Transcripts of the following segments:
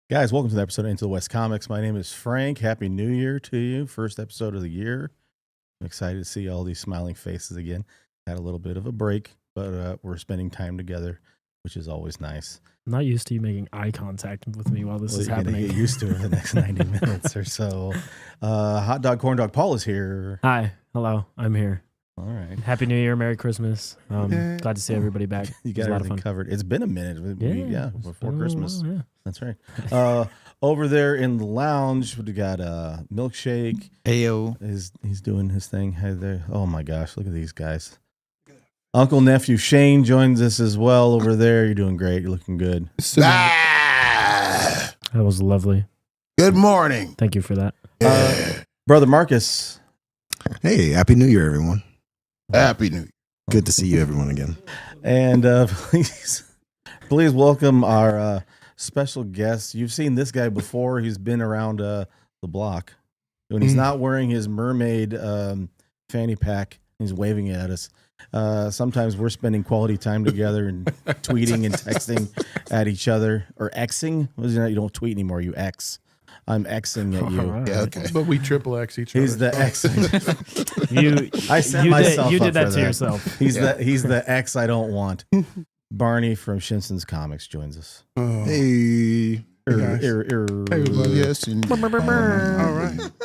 Guys, welcome to the episode of Into the West Comics. My name is Frank. Happy New Year to you. First episode of the year. I'm excited to see all these smiling faces again. Had a little bit of a break, but we're spending time together, which is always nice. I'm not used to you making eye contact with me while this is happening. Get used to it for the next 90 minutes or so. Hot Dog Corn Dog Paul is here. Hi. Hello. I'm here. All right. Happy New Year. Merry Christmas. Glad to see everybody back. You got everything covered. It's been a minute. Before Christmas. Yeah. That's right. Over there in the lounge, we got Milkshake. Ayo. He's doing his thing. Hey there. Oh my gosh, look at these guys. Uncle Nephew Shane joins us as well over there. You're doing great. You're looking good. That was lovely. Good morning. Thank you for that. Brother Marcus. Hey, Happy New Year, everyone. Happy New Year. Good to see you, everyone, again. And please welcome our special guest. You've seen this guy before. He's been around the block. When he's not wearing his mermaid fanny pack, he's waving it at us. Sometimes we're spending quality time together and tweeting and texting at each other. Or Xing. You don't tweet anymore, you X. I'm Xing at you. Right. Yeah, okay. But we triple X each other. He's the X. I set myself You up did that for to yourself. He's the X I don't want. Barney from ShimpSons Comics joins us. Oh. Hey. Hey, everybody. Yes.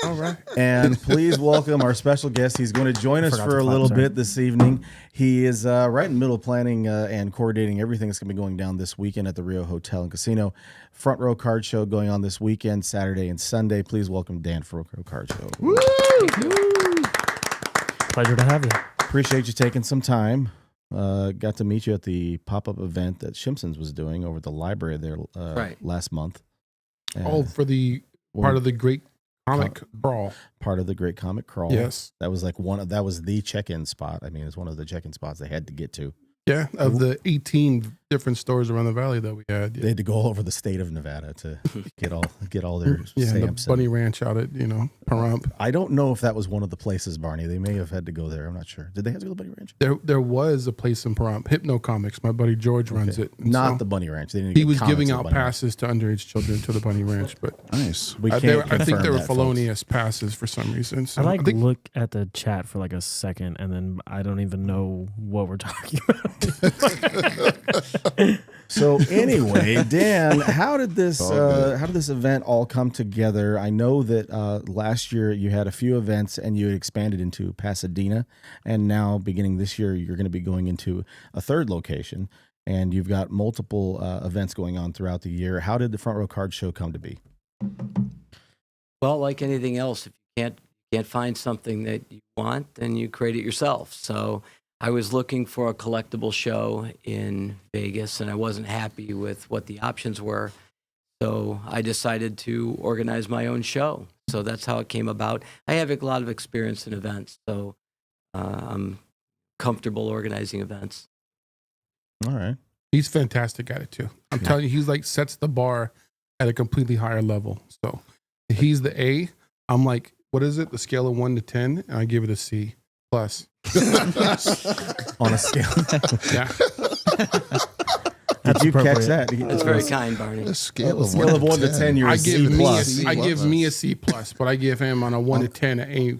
All right. And please welcome our special guest. He's going to join us for a little bit this evening. He is right in the middle of planning and coordinating everything that's going to be going down this weekend at the Rio Hotel and Casino. Front Row Card Show going on this weekend, Saturday and Sunday. Please welcome Dan for Front Row Card Show. Woo! Pleasure to have you. Appreciate you taking some time. Got to meet you at the pop-up event that ShimpSons was doing over at the library there last month. For the part of the Great Comic Crawl. Part of the Great Comic Crawl. Yes. That was that was the check-in spot. I mean, it's one of the check-in spots they had to get to. Yeah, of the 18 different stores around the valley that we had. Yeah. They had to go all over the state of Nevada to get all their stamps. The Bunny Ranch out at, Pahrump. I don't know if that was one of the places, Barney. They may have had to go there. I'm not sure. Did they have to go to the Bunny Ranch? There was a place in Pahrump, Hypno Comics. My buddy George runs it. Not the Bunny Ranch. They didn't he was giving out passes to underage children to the Bunny Ranch, but nice. I think they were felonious passes for some reason. So I look at the chat for like a second, and then I don't even know what we're talking about. So anyway, Dan, how did this event all come together? I know that last year you had a few events and you had expanded into Pasadena, and now beginning this year you're going to be going into a third location, and you've got multiple events going on throughout the year. How did the Front Row Card Show come to be? Well, like anything else, if you can't find something that you want, then you create it yourself. So I was looking for a collectible show in Vegas, and I wasn't happy with what the options were. So I decided to organize my own show. So that's how it came about. I have a lot of experience in events, so I'm comfortable organizing events. All right. He's fantastic at it too. I'm telling you, he's like sets the bar at a completely higher level. So he's the A. I'm like, what is it? The scale of 1 to 10, and I give it a C plus. On a scale. Yeah. Did you catch that? That's very kind, Barney. A scale of 1 to 10, you're I a C give plus. I give me a C plus, but I give him on a 1 to 10 an A.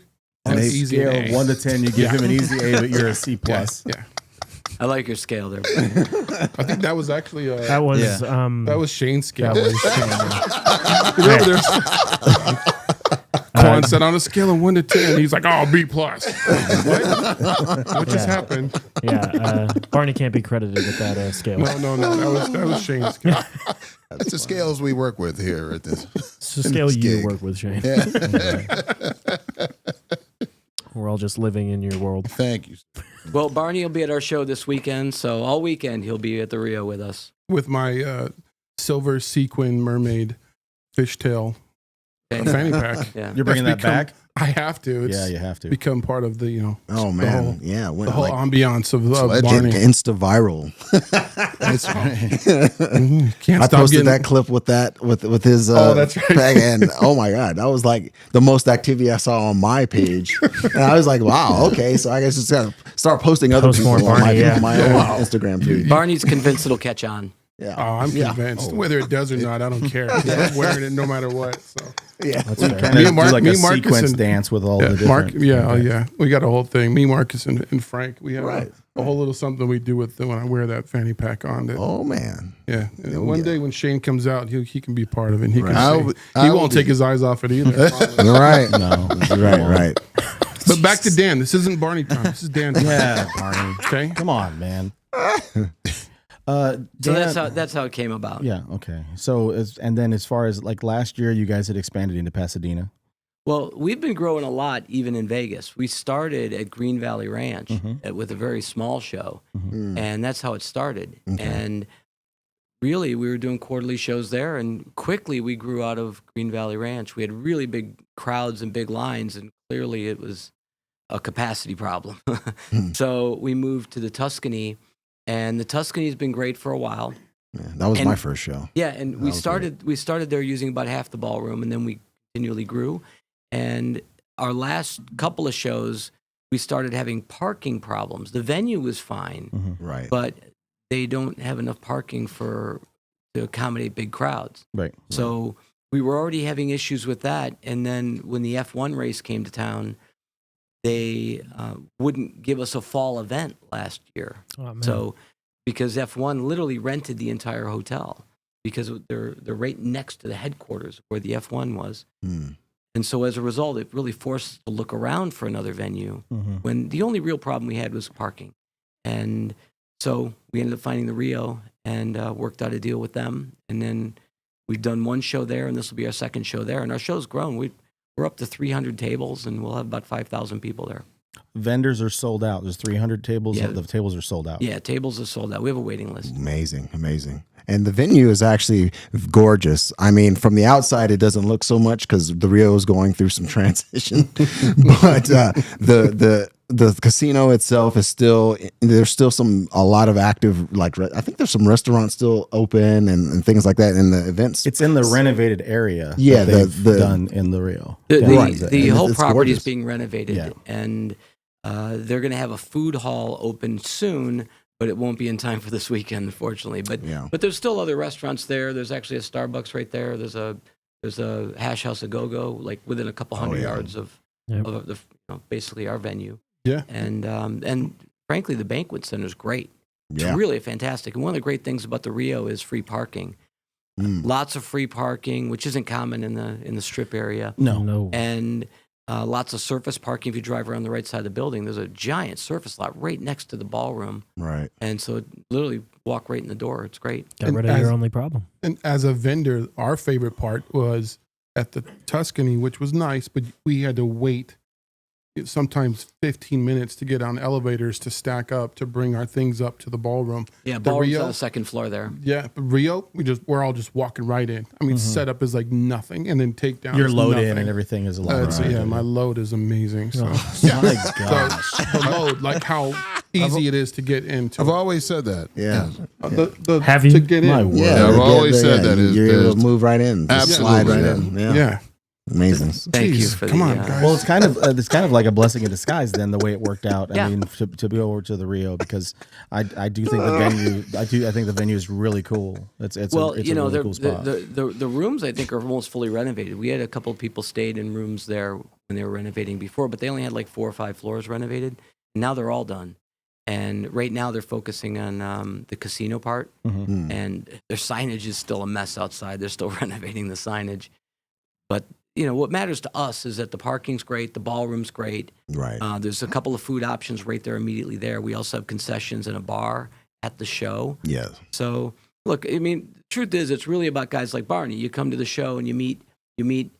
On a easy scale A. of 1 to 10, you give him an easy A, but you're a C Yeah, plus. yeah. I like your scale there. I think that was actually That was that was Shane's scale. that was Shane. Remember Quan said on a scale of 1 to 10, he's like, "Oh, B plus." What just happened? Yeah, Barney can't be credited with that scale. No. That was Shane's scale. That's the scales we work with here at this. It's the scale you gig. work with, Shane. Yeah. We're all just living in your world. Thank you. Well, Barney will be at our show this weekend, so all weekend he'll be at the Rio with us. With my silver sequin mermaid fishtail fanny pack. Yeah. You're bringing that Become- back? I have to. It's Yeah, you have to. become part of the Oh the man, whole- yeah, when, the whole like, ambiance of legend. Barney. Insta viral. Can't I stop posted getting that clip with his Oh, that's right. pack, and oh my god, that was like the most activity I saw on my page, and I was like, wow, okay, so I guess just gotta start posting other Post people more on Barney, yeah. my own Instagram feed. Barney's convinced it'll catch on. Yeah, Oh, I'm Yeah. convinced. Whether it does or not, I don't care. I'm wearing it no matter what. So yeah. That's We fair. kind Me of and Mark- do like me a and Marcus sequence and- dance with all yeah, the different. yeah. We got a whole thing. Me, Marcus, and Frank. We have Right. a whole little something we do with when I wear that fanny pack on. That, Oh man, yeah. And Oh, one yeah. day when Shane comes out, he can be part of it. And he Right. can I he will won't be. take his eyes off it either. I promise. you're right, No. right. But back to Dan. This isn't Barney time. This is Dan time. Yeah, Barney. Okay. Come on, man. So Dan- that's how it came about. Yeah. Okay. So, and then as far as like last year, you guys had expanded into Pasadena. Well, we've been growing a lot, even in Vegas. We started at Green Valley Ranch with a very small show, and that's how it started. Okay. And really, we were doing quarterly shows there, and quickly we grew out of Green Valley Ranch. We had really big crowds and big lines, and clearly it was a capacity problem. So we moved to the Tuscany, and the Tuscany has been great for a while. Yeah, that was And- my first show. Yeah, and we was started there using about half the ballroom, and then we continually grew. And our last couple of shows, we started having parking problems. The venue was fine, Right. but they don't have enough parking to accommodate big crowds. Right. So we were already having issues with that. And then when the F1 race came to town, they wouldn't give us a fall event last year. Oh, man. So because F1 literally rented the entire hotel because they're right next to the headquarters where the F1 was. Hmm. And so as a result, it really forced us to look around for another venue when the only real problem we had was parking. And so we ended up finding the Rio and worked out a deal with them. And then we've done one show there, and this will be our second show there. And our show's grown. We're up to 300 tables, and we'll have about 5,000 people there. Vendors are sold out. There's 300 tables. Yeah. The tables are sold out. Yeah, tables are sold out. We have a waiting list. Amazing. And the venue is actually gorgeous. I mean, from the outside, it doesn't look so much because the Rio is going through some transition, but the casino itself is there's still a lot of active, like, I think there's some restaurants still open and things like that. And the events, It's in the renovated area. Yeah, that they've the- done in the Rio. The Right. whole It's property is gorgeous. being renovated, Yeah. and they're going to have a food hall open soon, but it won't be in time for this weekend, unfortunately. But Yeah. but there's still other restaurants there. There's actually a Starbucks right there. There's a Hash House a Go-Go, like within a couple hundred yeah. yards of Yep. the basically our venue. Yeah. And frankly, the banquet center is great. It's yeah. really fantastic. And one of the great things about the Rio is free parking. Mm. Lots of free parking, which isn't common in the Strip area. No. And lots of surface parking. If you drive around the right side of the building, there's a giant surface lot right next to the ballroom. Right. And so literally walk right in the door. It's great. Got And rid of as- your only problem. And as a vendor, our favorite part was at the Tuscany, which was nice, but we had to wait sometimes 15 minutes to get on elevators to stack up to bring our things up to the ballroom. Yeah, The ballroom's Rio- on the second floor there. Yeah, but Rio, we're all just walking right in. I mean, setup is like nothing, and then takedown. Your is load nothing. in and everything is a lot. Yeah, my load is amazing. So My gosh. the load, like how easy it is to get into. I've always said that. Yeah. Have you? To get My in? word. Yeah, I've always said that is you're able there's- to move right in, just slide right in. Yeah. Yeah. Amazing. Thank you Jeez, for come the, on, guys. Well, it's kind of like a blessing in disguise then the way it worked out. Yeah. I mean, to go over to the Rio because I do think the venue I think the venue is really cool. It's well, it's you a know, really cool spot. the rooms I think are almost fully renovated. We had a couple of people stayed in rooms there when they were renovating before, but they only had like 4 or 5 floors renovated. Now they're all done, and right now they're focusing on the casino part, and their signage is still a mess outside. They're still renovating the signage, but you know what matters to us is that the parking's great, the ballroom's great. Right. There's a couple of food options right there immediately there. We also have concessions and a bar at the show. Yeah. So, look, I mean, the truth is, it's really about guys like Barney. You come to the show and you meet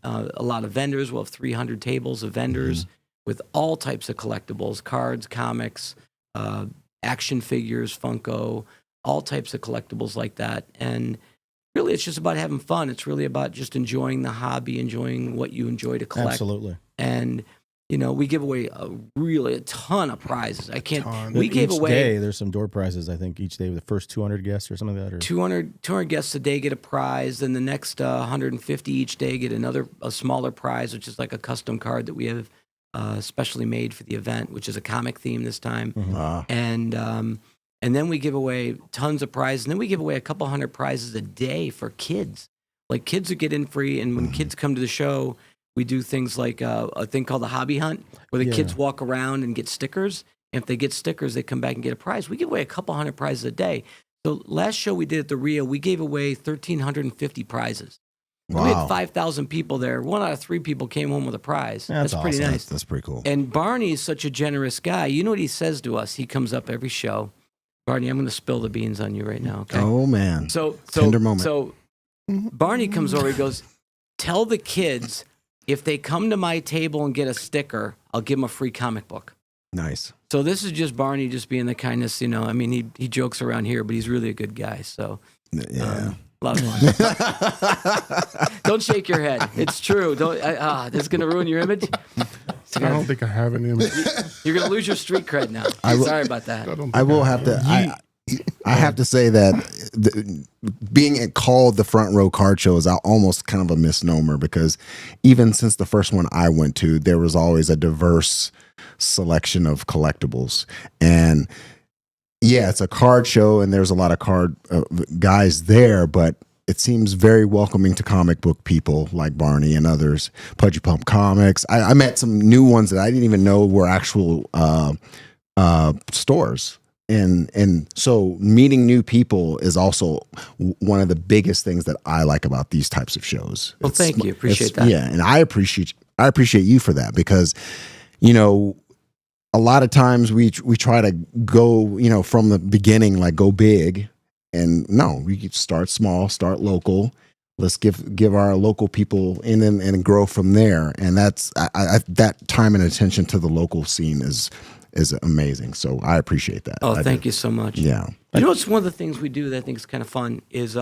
a lot of vendors. We'll have 300 tables of vendors with all types of collectibles, cards, comics, action figures, Funko, all types of collectibles like that. And really, it's just about having fun. It's really about just enjoying the hobby, enjoying what you enjoy to collect. Absolutely. And you know, we give away a ton of prizes. I can't. Ton. We gave Each away day, there's some door prizes. I think each day with the first 200 guests or something like that. Or 200 guests a day get a prize. Then the next 150 each day get a smaller prize, which is like a custom card that we have specially made for the event, which is a comic theme this time. And then we give away tons of prizes. And then we give away a couple hundred prizes a day for kids. Like kids who get in free. And when kids come to the show, we do things like a thing called the hobby hunt, where the kids walk around and get stickers. And if they get stickers, they come back and get a prize. We give away a couple hundred prizes a day. So last show we did at the Rio, we gave away 1,350 prizes. Wow. We had 5,000 people there. 1 out of 3 people came home with a prize. That's That's pretty awesome. nice. That's pretty cool. And Barney is such a generous guy. You know what he says to us? He comes up every show. Barney, I'm going to spill the beans on you right now. Okay. Oh man. So Tender moment. So Barney comes over. He goes, "Tell the kids if they come to my table and get a sticker, I'll give them a free comic book." Nice. So this is just Barney just being the kindness. You know, I mean, he jokes around here, but he's really a good guy. So Yeah. a lot of fun. Don't shake your head. It's true. This is going to ruin your image. I don't think I have an image. You're going to lose your street cred now. Sorry about that. I will have to. I have to say that being called the front row card show is almost kind of a misnomer, because even since the first one I went to, there was always a diverse selection of collectibles. And yeah, it's a card show and there's a lot of card guys there, but it seems very welcoming to comic book people like Barney and others. Pudgy Pump Comics. I met some new ones that I didn't even know were actual stores. And so meeting new people is also one of the biggest things that I like about these types of shows. Well, thank you. Appreciate that. Yeah, and I appreciate you for that, because, you know, a lot of times we try to go, you know, from the beginning, like go big, and no, we start small, start local. Let's give our local people in and grow from there. And that's that time and attention to the local scene is amazing. So I appreciate that. Oh, thank you so much. Yeah. You know what's one of the things we do that I think is kind of fun is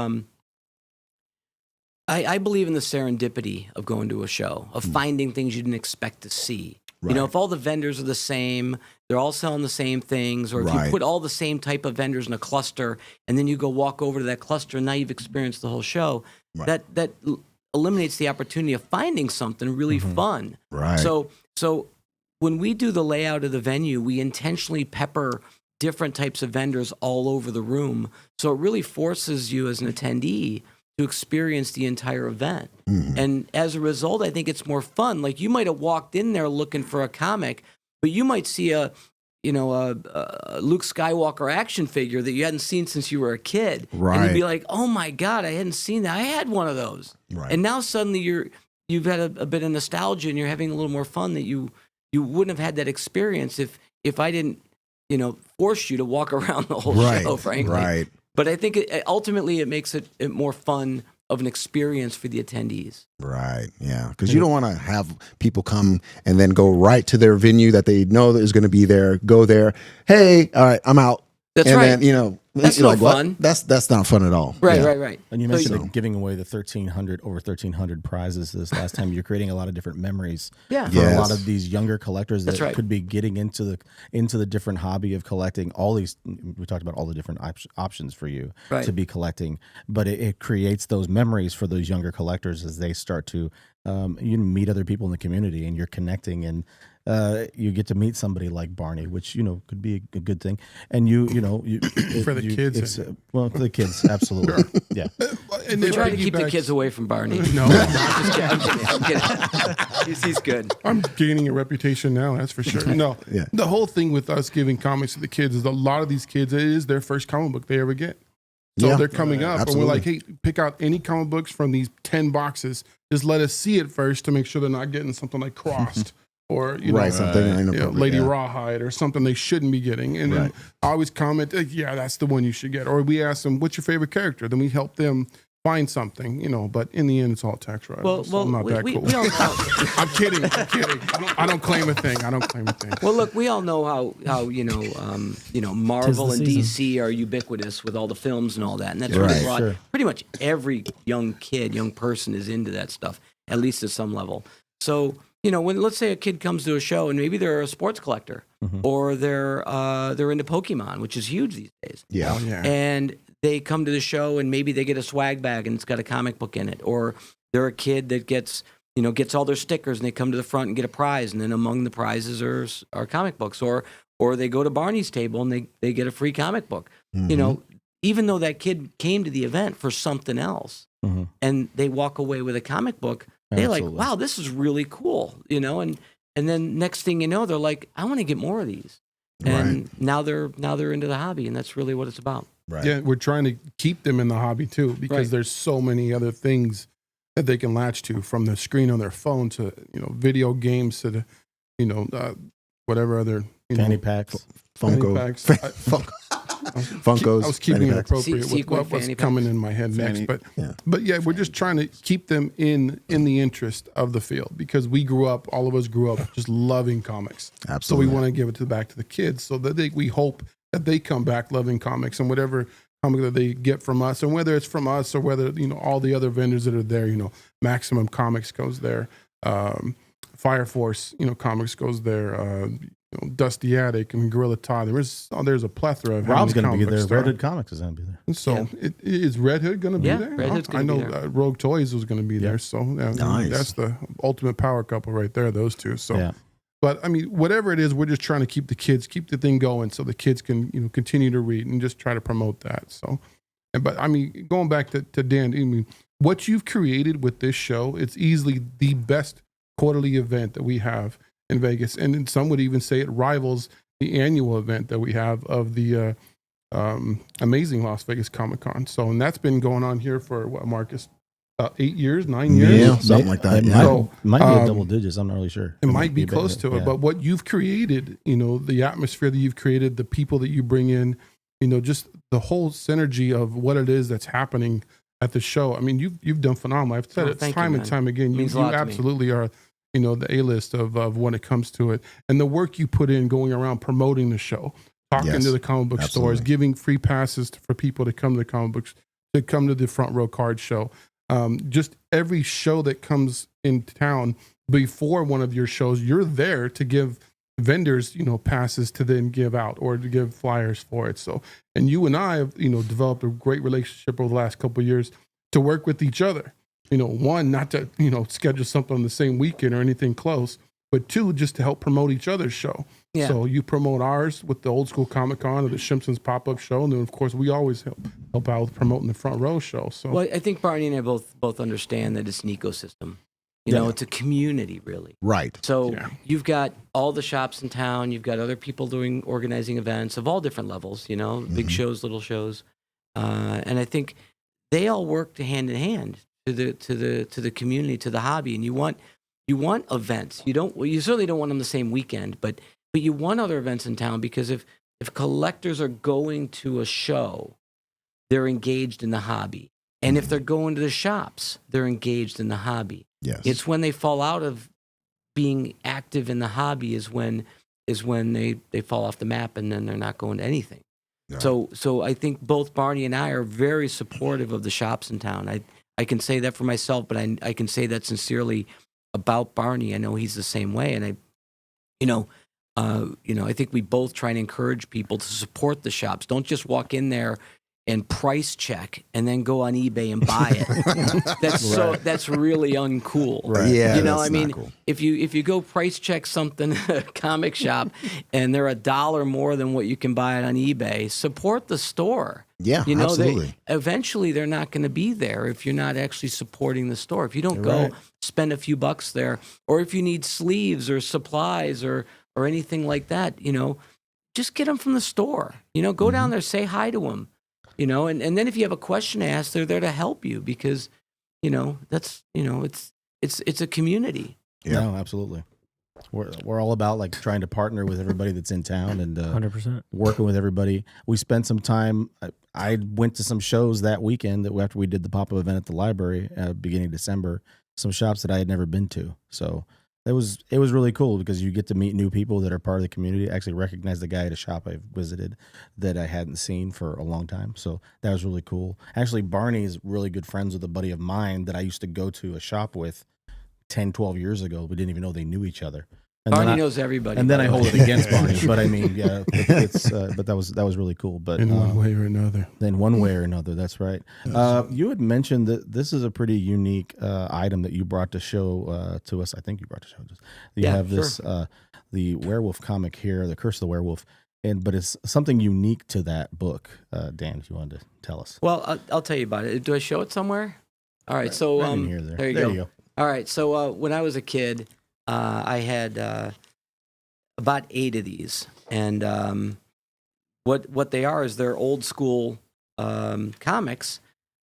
I believe in the serendipity of going to a show, of finding things you didn't expect to see. Right. You know, if all the vendors are the same, they're all selling the same things, or if you Right. put all the same type of vendors in a cluster and then you go walk over to that cluster and now you've experienced the whole show, Right. that eliminates the opportunity of finding something really fun. Right. So when we do the layout of the venue, we intentionally pepper different types of vendors all over the room. So it really forces you as an attendee to experience the entire event. And as a result, I think it's more fun. Like you might have walked in there looking for a comic, but you might see a Luke Skywalker action figure that you hadn't seen since you were a kid. Right. And you'd be like, oh my God, I hadn't seen that. I had one of those. Right. And now suddenly you've had a bit of nostalgia and you're having a little more fun that you wouldn't have had that experience if I didn't, force you to walk around the whole show, frankly. Right. But I think ultimately it makes it more fun of an experience for the attendees. Right. Yeah. Because you don't want to have people come and then go right to their venue that they know that is going to be there, go there. Hey, all right, I'm out. That's and right. then, That's You're no like, what? fun. That's not fun at all. Right, Yeah. right. And you So mentioned you- giving away the over 1,300 prizes this last time. You're creating a lot of different memories Yeah. for a lot Yes. of these younger collectors that That's right. could be getting into the different hobby of collecting. All these, we talked about all the different options for you Right. to be collecting, but it creates those memories for those younger collectors as they start to you meet other people in the community, and you're connecting, and you get to meet somebody like Barney, which could be a good thing. And you For the kids. it's, well, for the kids, absolutely, yeah. And We then try to keep the piggybacks- kids away from Barney. No, I'm kidding. He's good. I'm gaining a reputation now, that's for sure. No, Yeah. the whole thing with us giving comics to the kids is a lot of these kids, it is their first comic book they ever get. So Yeah. they're coming up, Absolutely. and we're like, hey, pick out any comic books from these 10 boxes. Just let us see it first to make sure they're not getting something like Crossed or, Right, something inappropriate, Lady yeah. Rawhide or something they shouldn't be getting. And then Right. I always comment, yeah, that's the one you should get. Or we ask them, what's your favorite character? Then we help them find something, but in the end, it's all tax writers. So I'm not that cool. we all I'm kidding. I don't claim a thing. Well, look, we all know how Marvel Tis and the DC are ubiquitous with all the films and all that, and that's Right. really brought Sure. pretty much every young person is into that stuff, at least at some level. So when let's say a kid comes to a show and maybe they're a sports collector or they're into Pokemon, which is huge these days. Yeah. Oh, yeah. And they come to the show and maybe they get a swag bag and it's got a comic book in it, or they're a kid that gets all their stickers and they come to the front and get a prize, and then among the prizes are comic books, or they go to Barney's table and they get a free comic book. Even though that kid came to the event for something else and they walk away with a comic book, they're like, Absolutely. wow, this is really cool, and then next thing you know, they're like, I want to get more of these. And now they're into the hobby, and that's really what it's about. Right. Yeah, we're trying to keep them in the hobby too, because Right. there's so many other things that they can latch to, from the screen on their phone to video games to the whatever other Fanny packs. Funko. packs. Funkos. I was keeping fanny it packs. appropriate with Sequin what was fanny coming packs. in my head next, Fanny- but yeah, we're just trying to keep them in the interest of the field, because all of us grew up just loving comics. Absolutely. So we want to give it back to the kids, so that we hope that they come back loving comics, and whatever comic that they get from us, and whether it's from us or whether all the other vendors that are there, Maximum Comics goes there, Fire Force, Comics goes there, Dusty Attic and Gorilla Todd. There's a plethora of Rob's going to comic be books there. there. Red Hood Comics is going to be there. So is Red Hood going to be Yeah, there? Red Hood's I gonna know be there. Rogue Toys was going to be there. So Nice. that's the ultimate power couple right there, those two. So, Yeah. but I mean, whatever it is, we're just trying to keep the thing going, so the kids can continue to read and just try to promote that. So, but I mean, going back to Dan, I mean, what you've created with this show, it's easily the best quarterly event that we have in Vegas, and then some would even say it rivals the annual event that we have of the amazing Las Vegas Comic Con. So, and that's been going on here for what, Marcus, 8 years, 9 years. Yeah, something like that. It Yeah. might be So, double digits. I'm not really sure. It might be a bit close of to it, yeah. but what you've created, the atmosphere that you've created, the people that you bring in, just the whole synergy of what it is that's happening at the show. I mean, you've done phenomenal. I've said Oh, it thank time you, and man. time again. You Means a lot to me. absolutely are, the A-list of when it comes to it, and the work you put in going around promoting the show, talking Yes, to the comic book absolutely. stores, giving free passes for people to come to the comic books, to come to the Front Row Card Show. Just every show that comes in town before one of your shows, you're there to give vendors, passes to then give out or to give flyers for it. So, and you and I have, developed a great relationship over the last couple of years to work with each other. One, not to, schedule something on the same weekend or anything close, but two, just to help promote each other's show. Yeah. So you promote ours with the Old School Comic Con or the ShimpSons pop-up show. And then of course we always help out with promoting the Front Row show. So Well, I think Barney and I both understand that it's an ecosystem. It's a community, really. Right. So Yeah. you've got all the shops in town. You've got other people organizing events of all different levels. Big shows, little shows, and I think they all work hand in hand to the community, to the hobby. And you want events. You certainly don't want them the same weekend, but you want other events in town, because if collectors are going to a show, they're engaged in the hobby. And if they're going to the shops, they're engaged in the hobby. Yes. It's when they fall out of being active in the hobby is when they fall off the map, and then they're not going to anything. Yeah. So I think both Barney and I are very supportive of the shops in town. I can say that for myself, but I can say that sincerely about Barney. I know he's the same way, and I think we both try and encourage people to support the shops. Don't just walk in there and price check and then go on eBay and buy it. That's really uncool. Right. Yeah, You know, that's I mean, not cool. if you go price check something at a comic shop and they're $1 more than what you can buy it on eBay, support the store. Yeah, You know, absolutely. eventually they're not going to be there if you're not actually supporting the store. If you don't go right. spend a few bucks there, or if you need sleeves or supplies or anything like that, just get them from the store. Go down there, say hi to them. And then if you have a question to ask, they're there to help you because, that's it's a community. Yeah. No, absolutely. We're all about like trying to partner with everybody that's in town and 100%. working with everybody. We spent some time. I went to some shows that weekend after we did the pop-up event at the library beginning of December. Some shops that I had never been to. So it was really cool because you get to meet new people that are part of the community. I actually recognized the guy at a shop I visited that I hadn't seen for a long time. So that was really cool. Actually, Barney's really good friends with a buddy of mine that I used to go to a shop with 10, 12 years ago. We didn't even know they knew each other. And Barney knows everybody. And then by I the hold way. it against Barney. But I mean, yeah, but that was really cool. But In one way or another. then one way or another, that's right. You had mentioned that this is a pretty unique item that you brought to show to us. I think you brought to show us. You Yeah, have this the werewolf comic here, The Curse of the Werewolf, but it's something unique to that book. Dan, if you wanted to tell us. Well, I'll tell you about it. Do I show it somewhere? All right. So Right in here, there. there you go. All right. So when I was a kid, I had about 8 of these, and what they are is they're old school comics,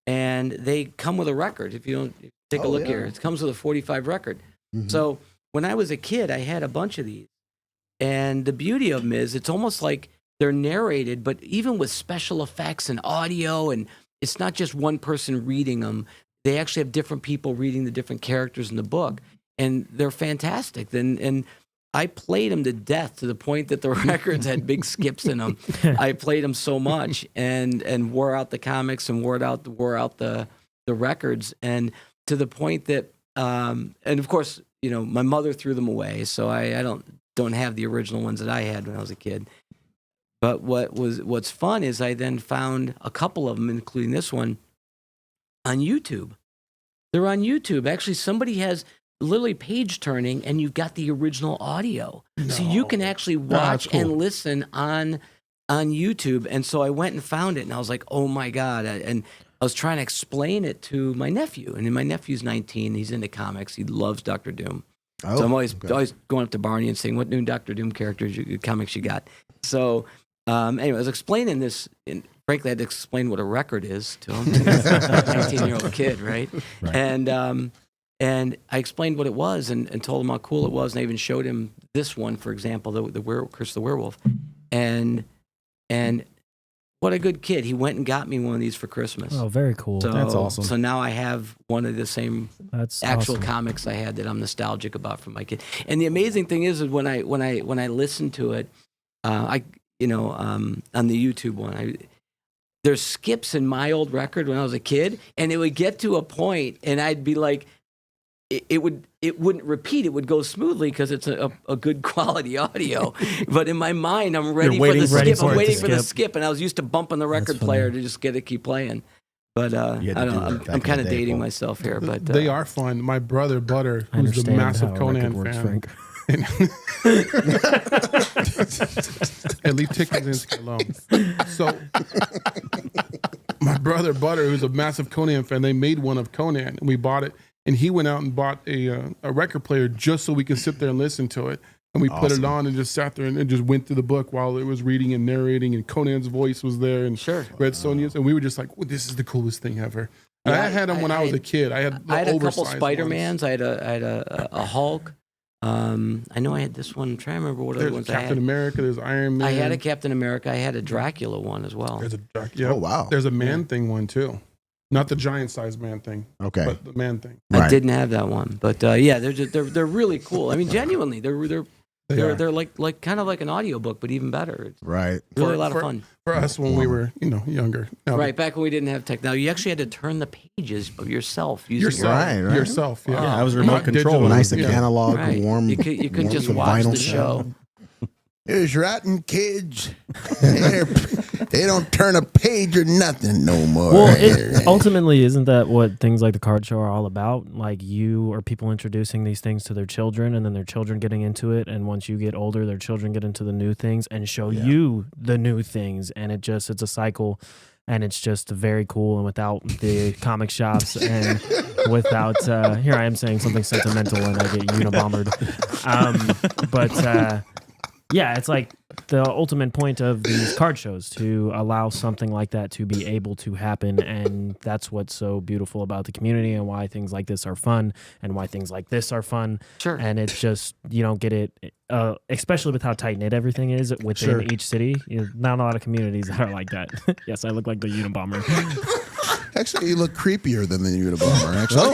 and they come with a record. If you don't take a look here, it comes with a 45 record. Mhm. So when I was a kid, I had a bunch of these, and the beauty of them is it's almost like they're narrated, but even with special effects and audio, and it's not just one person reading them. They actually have different people reading the different characters in the book. And they're fantastic. And I played them to death to the point that the records had big skips in them. I played them so much and wore out the comics and wore out the records, and to the point that and of course my mother threw them away, so I don't have the original ones that I had when I was a kid. But what's fun is I then found a couple of them, including this one, on YouTube. They're on YouTube. Actually, somebody has literally page turning, and you've got the original audio, so you can actually watch and listen on YouTube. And so I went and found it, and I was like, oh my god! And I was trying to explain it to my nephew, and my nephew's 19. He's into comics. He loves Dr. Doom. Oh, So I'm always okay. going up to Barney and saying, "What new Dr. Doom comics you got?" So anyway, I was explaining this, and frankly, I had to explain what a record is to him. 19-year-old kid, right? And I explained what it was and told him how cool it was, and I even showed him this one, for example, the Curse of the Werewolf, and what a good kid! He went and got me one of these for Christmas. Oh, very cool. So, That's awesome. So now I have one of the same That's actual awesome. comics I had that I'm nostalgic about from my kid. And the amazing thing is when I listen to it, on the YouTube one, there's skips in my old record when I was a kid, and it would get to a point, and I'd be like, it wouldn't repeat. It would go smoothly because it's a good quality audio. But in my mind, I'm ready for the skip. I'm waiting for the skip, and I was used to bumping the record player to just get it keep playing. But I don't know. I'm kind of dating myself here. But They are fun. My brother Butter, I who's the understand massive how a Conan record works, fan, Frank. and leave Tickets alone. So my brother Butter, who's a massive Conan fan, they made one of Conan, and we bought it. And he went out and bought a record player just so we could sit there and listen to it. And we put it on and just sat there and just went through the book while it was reading and narrating, and Conan's voice was there, and read Sonia's, and we were just like, well, "This is the coolest thing ever." And I had them when I was a kid. I had a couple oversized Spider-Mans. ones. I had a Hulk. I know I had this one. I'm trying to remember what other There's ones Captain I had. America. There's Iron Man. I had a Captain America. I had a Dracula one as well. There's a Dracula. Oh, wow. There's a Man Thing one too, not the giant-sized Man Thing, Okay. but the Man Thing. I Right. didn't have that one, but yeah, they're really cool. I mean, genuinely, they're They're like kind of like an audiobook, but even better. It's Right. really a lot of fun. For us when we were, younger. Now, Right, back when we didn't have tech. Now you actually had to turn the pages of yourself using Yourself. Right. Yourself. Yeah. Yeah, I was Not remote control. digital. Nice and Yeah. analog, Right. warm. You couldn't warm just to watch vinyl the sound. show. There's rotten kids. They don't turn a page or nothing no more. Well, ultimately, isn't that what things like the card show are all about? Like you or people introducing these things to their children, and then their children getting into it, and once you get older, their children get into the new things and show you the new things, and it's a cycle, and it's just very cool. And without the comic shops, and without here I am saying something sentimental, and I get unibombered, but. Yeah, it's like the ultimate point of these card shows, to allow something like that to be able to happen. And that's what's so beautiful about the community, and why things like this are fun, and why things like this are fun. Sure. And it's just, you don't get it, especially with how tight-knit everything is within each city. Not a lot of communities that are like that. Yes, I look like the Unabomber. Actually, you look creepier than the Unabomber. Actually,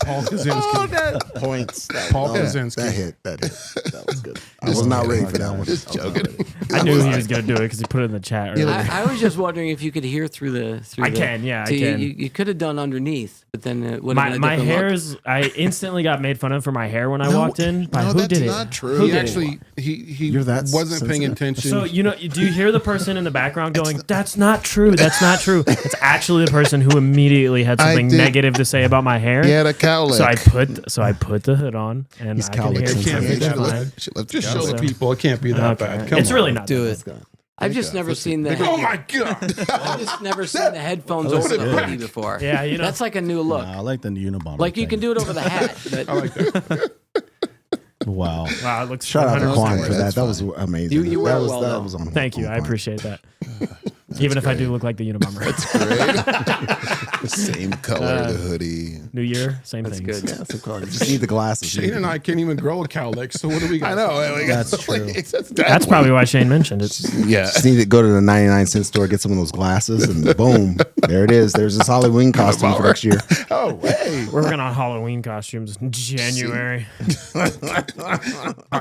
Paul Kaczynski. Points. Paul That Kaczynski. hit. That was good. I was not ready for that one. just joking. I knew he was going to do it because he put it in the chat earlier. I was just wondering if you could hear through the. I can. You could have done underneath, but then it would have been a My different look. hair's. I instantly got made fun of for my hair when I walked in. By no, who that's did it? not true. Who He did actually, he You're that wasn't paying sensitive. attention. So, do you hear the person in the background going, "That's not true. That's not true." It's actually the person who immediately had something did. negative to say about my hair. He had a cowlick. So I put the hood on, and He's I can hear cowlick him It can't be perfectly that fine. bad. Just Just show the people it can't be that bad. Come It's on. really not. Do that it. I've just never seen the. Oh my god! I've just never seen the headphones over the hoodie before. Yeah, that's like a new look. I like the Unabomber. Like you can thing. do it over the hat, but I like that. Wow. Wow, it looks. Shout out to 100% Quan for great. that. That was amazing. You wear that it was, well, that though. was on. Thank you. on I point. appreciate that. Even if I do look like the Unabomber. Same color, the hoodie. New Year, same that's things. good. Yeah, some cards. Just need the glasses. Shane and I can't even grow a cowlick, so what do we got? I know. That's true. That's probably why Shane mentioned it. Yeah. Just need to go to the 99-cent store, get some of those glasses, and boom, there it is. There's this Halloween costume for next year. Oh, hey. We're working on Halloween costumes in January.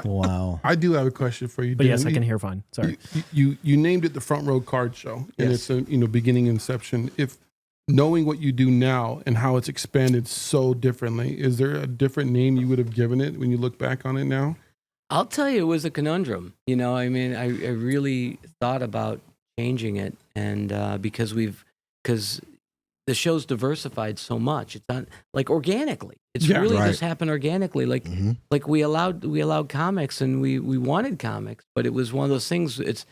Wow. I do have a question for you. But yes, Dan. I can hear fine. Sorry. You named it the Front Row Card Show, and Yes. it's a beginning inception. If knowing what you do now and how it's expanded so differently, is there a different name you would have given it when you look back on it now? I'll tell you, it was a conundrum. I mean, I really thought about changing it, and because the show's diversified so much, it's not like organically. It's Yeah, really right. just happened organically. Like Mhm. like we allowed comics, and we wanted comics, but it was one of those things. It's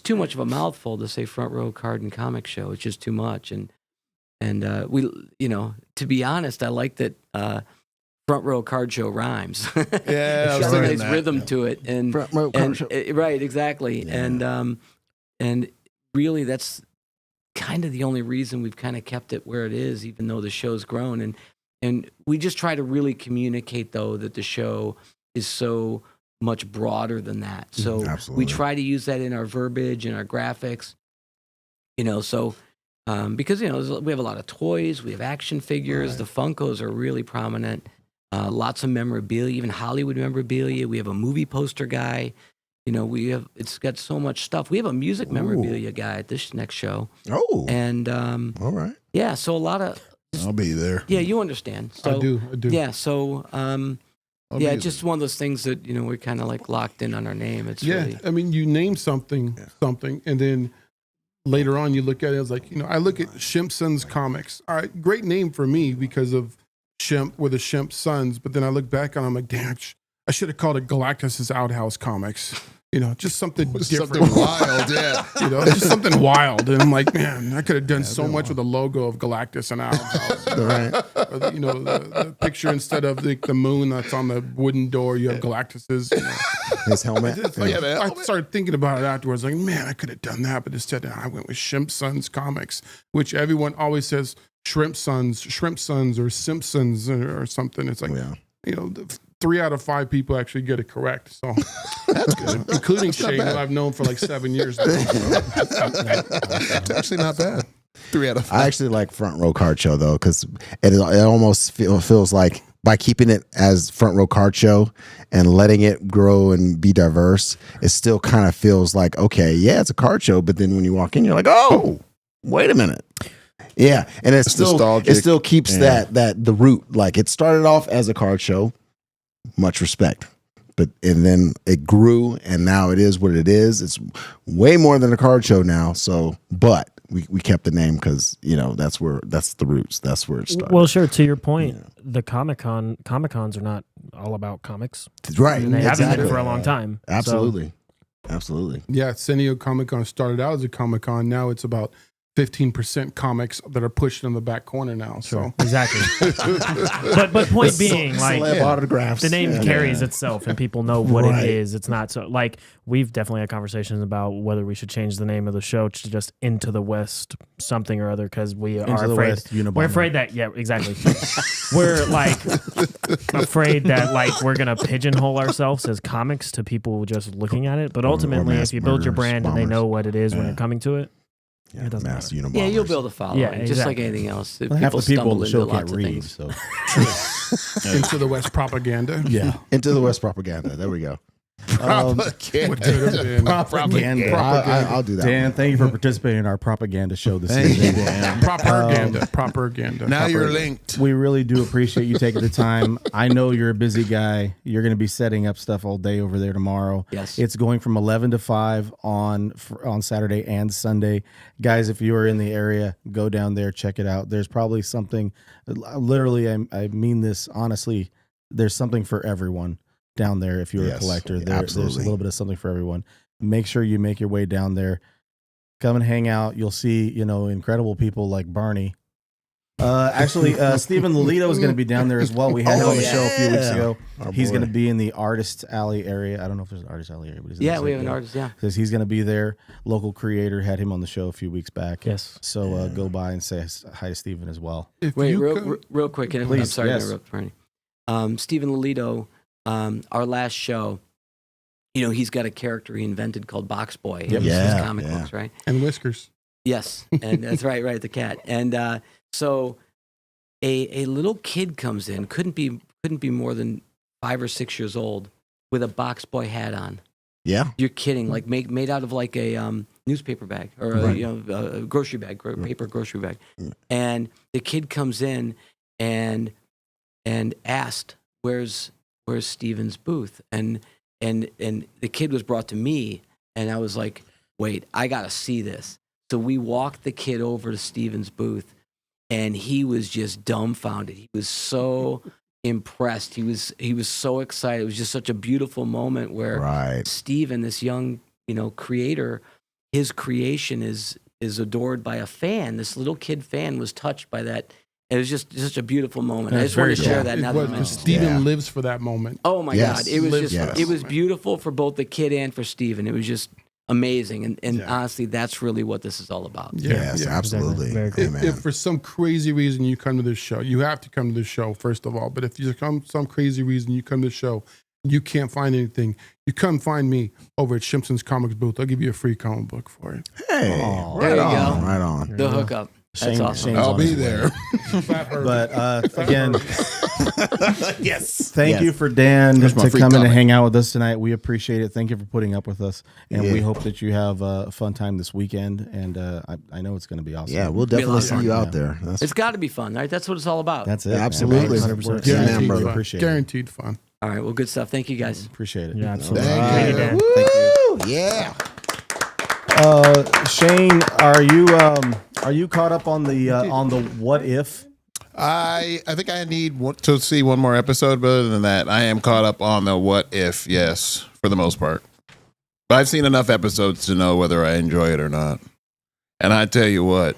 too much of a mouthful to say Front Row Card and Comic Show. It's just too much, and we to be honest, I like that. Front Row Card Show rhymes. Yeah, I was It's got a thinking nice that. rhythm to it, and Front Row Card Show. right, exactly, Yeah. and really that's kind of the only reason we've kind of kept it where it is, even though the show's grown, and we just try to really communicate though that the show is so much broader than that. So Absolutely. we try to use that in our verbiage and our graphics, so. Because we have a lot of toys, we have action figures. The Funkos are really prominent. Lots of memorabilia, even Hollywood memorabilia. We have a movie poster guy. It's got so much stuff. We have a music memorabilia guy at this next show, Oh, and all right. yeah, so a lot of I'll be there. yeah, you understand. So I do. yeah, so I'll yeah, be it's just one of those things that we're kind of like locked in on our name. It's Yeah, really I mean, you name something, and then later on you look at it as like, I look at ShimpSons comics. All right, great name for me because of Shimp, we're the ShimpSons. But then I look back and I'm like, damn, I should have called it Galactus's Outhouse Comics. Just something different. Something wild, yeah. Just something wild. And I'm like, man, I could have done so much with the logo of Galactus and Outhouse. Right. Or, the picture instead of the moon that's on the wooden door, you have Galactus's. His helmet. It's like, Yeah, the I helmet. started thinking about it afterwards. Like, man, I could have done that, but instead I went with ShimpSons Comics, which everyone always says ShimpSons, or Simpsons or something. It's like, Yeah. 3 out of 5 people actually get it correct. So that's good, including Shane, who I've known for like 7 years now. It's actually not bad. 3 out of 5. I actually like Front Row Card Show though, because it almost feels like by keeping it as Front Row Card Show and letting it grow and be diverse, it still kind of feels like, okay, yeah, it's a card show, but then when you walk in, you're like, oh, wait a minute. Yeah, and it's still nostalgic. It still keeps that the root. Like, it started off as a card show, much respect. And then it grew, and now it is what it is. It's way more than a card show now. So, but we kept the name because that's the roots. That's where it started. Well, sure. To your point, the Comic Cons are not all about comics, right? And they haven't been for a long time. Absolutely, absolutely. Yeah, San Diego Comic Con started out as a Comic Con. Now it's about 15% comics that are pushed in the back corner now. Sure. So exactly. but point being, like, autographs. The name carries itself, and people know what it is. It's not so like we've definitely had conversations about whether we should change the name of the show to just Into the West something or other because we are afraid. We're afraid that exactly. We're like afraid that like we're gonna pigeonhole ourselves as comics to people just looking at it. But ultimately, if you build your brand and they know what it is when you're coming to it. Yeah, it doesn't matter. Yeah, you'll build a following, just like anything else. Half the people on the show can't read. So. Into the West propaganda. Yeah, Into the West propaganda. There we go. Propaganda. I'll do that. Dan, thank you for participating in our propaganda show this evening. Propaganda. Now you're linked. We really do appreciate you taking the time. I know you're a busy guy. You're going to be setting up stuff all day over there tomorrow. Yes. It's going from 11 to 5 on Saturday and Sunday. Guys, if you are in the area, go down there, check it out. There's probably something, literally, I mean this honestly, there's something for everyone down there. If you're a collector, there's a little bit of something for everyone. Make sure you make your way down there. Come and hang out. You'll see, incredible people like Barney. Actually, Stephen Lolito is going to be down there as well. We had him on the show a few weeks ago. He's going to be in the Artist Alley area. I don't know if there's an Artist Alley area, but we have an artist. Yeah, because he's going to be there. Local creator, had him on the show a few weeks back. Yes. So go by and say hi to Stephen as well. Wait, real quick, and I'm sorry to interrupt, Barney. Stephen Lolito. Our last show, he's got a character he invented called Box Boy. Yep. His comic books, right? And whiskers. Yes, and that's right, the cat. And so a little kid comes in, couldn't be more than 5 or 6 years old, with a Box Boy hat on. Yeah, you're kidding? Like made out of like a newspaper bag or a grocery bag, paper grocery bag. And the kid comes in and asked, "Where's Steven's booth?" And the kid was brought to me, and I was like, wait, I gotta see this. So we walked the kid over to Steven's booth, and he was just dumbfounded. He was so impressed. He was so excited. It was just such a beautiful moment where Steven, this young creator, his creation is adored by a fan. This little kid fan was touched by that. It was just such a beautiful moment. I just wanted to share that. Now that Steven lives for that moment. Oh my God. It was it was beautiful for both the kid and for Steven. It was just amazing. And honestly, that's really what this is all about. Yes, absolutely. Exactly. If for some crazy reason you come to this show, you have to come to this show, first of all. But if you some crazy reason you come to the show, you can't find anything, you come find me over at ShimpSons Comics booth. I'll give you a free comic book for it. Hey, there you go. Right on. The hookup. That's awesome. I'll be there. But again, yes. Thank you for Dan to come in and hang out with us tonight. We appreciate it. Thank you for putting up with us, and we hope that you have a fun time this weekend. And I know it's going to be awesome. Yeah, we'll definitely see you out there. It's got to be fun, right? That's what it's all about. That's it. Absolutely. 100%. Guaranteed fun. Appreciate Guaranteed fun. All right. Well, good stuff. Thank you, guys. Appreciate it. Yeah, absolutely. Thank you. Dan. Thank you. Yeah. Shane, are you caught up on the what if? I think I need to see one more episode, but other than that, I am caught up on the what if, yes, for the most part. But I've seen enough episodes to know whether I enjoy it or not. And I tell you what,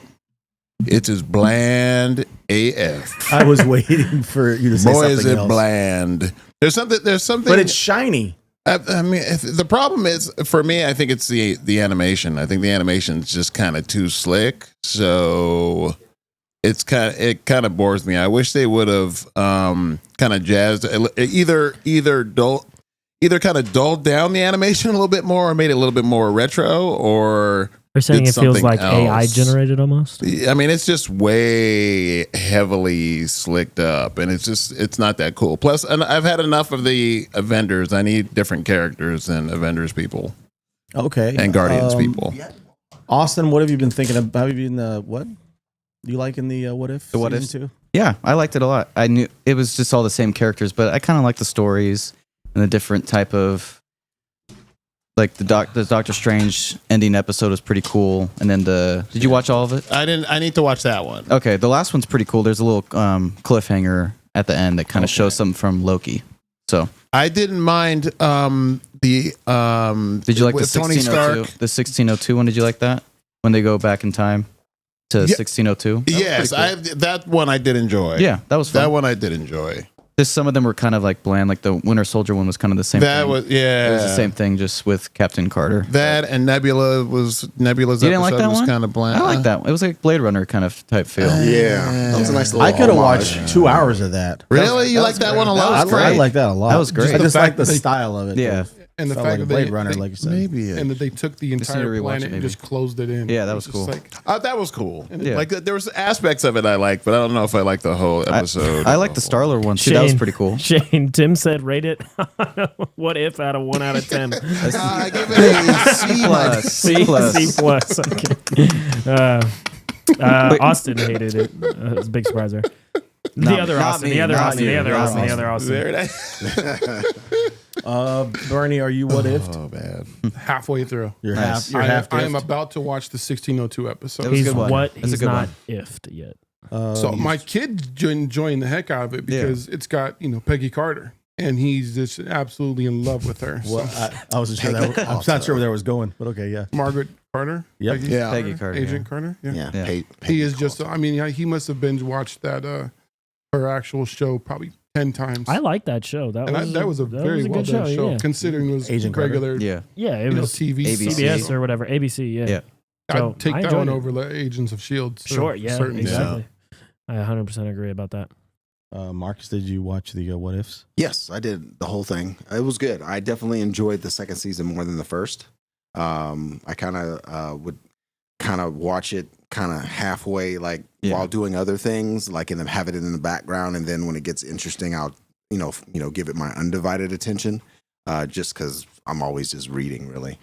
it's as bland AF. I was waiting for you to say Boy, something is it else. bland. There's something. But it's shiny. I mean, the problem is for me. I think it's the animation. I think the animation is just kind of too slick. So it kind of bores me. I wish they would have kind of jazzed either kind of dulled down the animation a little bit more, or made it a little bit more retro, or They're saying did it feels something like AI else. generated almost. I mean, it's just way heavily slicked up, and it's not that cool. Plus, and I've had enough of the Avengers. I need different characters than Avengers people Okay. and Guardians people. Austin, what have you been thinking of? Have you been what? You liking the What If? The What If? season 2? Yeah, I liked it a lot. I knew it was just all the same characters, but I kind of like the stories and the different type of, like the Doctor Strange ending episode was pretty cool. And then did you watch all of it? I didn't. I need to watch that one. Okay, the last one's pretty cool. There's a little cliffhanger at the end that kind of shows something from Loki. So I didn't mind the. did you like the with Tony 1602? Stark? The 1602 one? Did you like that when they go back in time to 1602? Yes, that one I did enjoy. Yeah, that was fun. That one I did enjoy. Just some of them were kind of like bland. Like the Winter Soldier one was kind of the same. That thing. was It was the same thing, just with Captain Carter. That and Nebula's You didn't like episode that was one? kind of bland. I like that. It was like Blade Runner kind of type feel. Yeah, that was a nice little. I could have homage. watched 2 hours of that. Really, you like that one a lot? I like that a lot. That was great. I just The like fact the that they- style of it. Yeah. And the Felt fact like that Blade they, Runner, they- like you said. Maybe. and that they took the Just need to entire rewatch planet it, and maybe. just closed it in. Yeah, that It was just cool. Like, That was cool. Yeah. Like there was aspects of it I liked, but I don't know if I liked the whole episode. I like the Star-Lord one too. That was pretty cool. Shane, Tim said rate it What If out of 1 out of 10. I give it a C Plus, C plus. C plus. Okay. Austin hated it. It was a big surprise there. The other not Austin. me, The other not Austin. me, The other not Austin. The me. other Austin. There it is. Bernie, are you What If? Oh man. halfway through. You're Nice. half. You're half. I am diffed. about to watch the 1602 episode. That was a He's good one. what? That's a He's good not one. ifed yet. So my kid's enjoying the heck out of it because it's got Peggy Carter, and he's just absolutely in love with her. Well, So, I wasn't sure. I'm not sure where that was going, but okay, yeah. Margaret Carter, Yep. Peggy, Yeah. Peggy Carter, Agent yeah. Carter. Yeah. Yeah, Yeah. He Peggy is Carter. just. I mean, he must have binge watched that her actual show probably 10 times. I like that show. That That was a very well good done show, Yeah. considering it was Agent Carter. regular Yeah. Yeah, it was TV ABC. CBS or whatever. ABC. Yeah. Yeah. So, I'd take I that one enjoyed it. over the Agents of S.H.I.E.L.D. Sure. Yeah. certainly. Exactly. I 100% agree about that. Marcus, did you watch the What Ifs? Yes, I did the whole thing. It was good. I definitely enjoyed the second season more than the first. I kind of would kind of watch it kind of halfway, like while doing other things, like and then have it in the background, and then when it gets interesting, I'll give it my undivided attention, just because I'm always just reading really.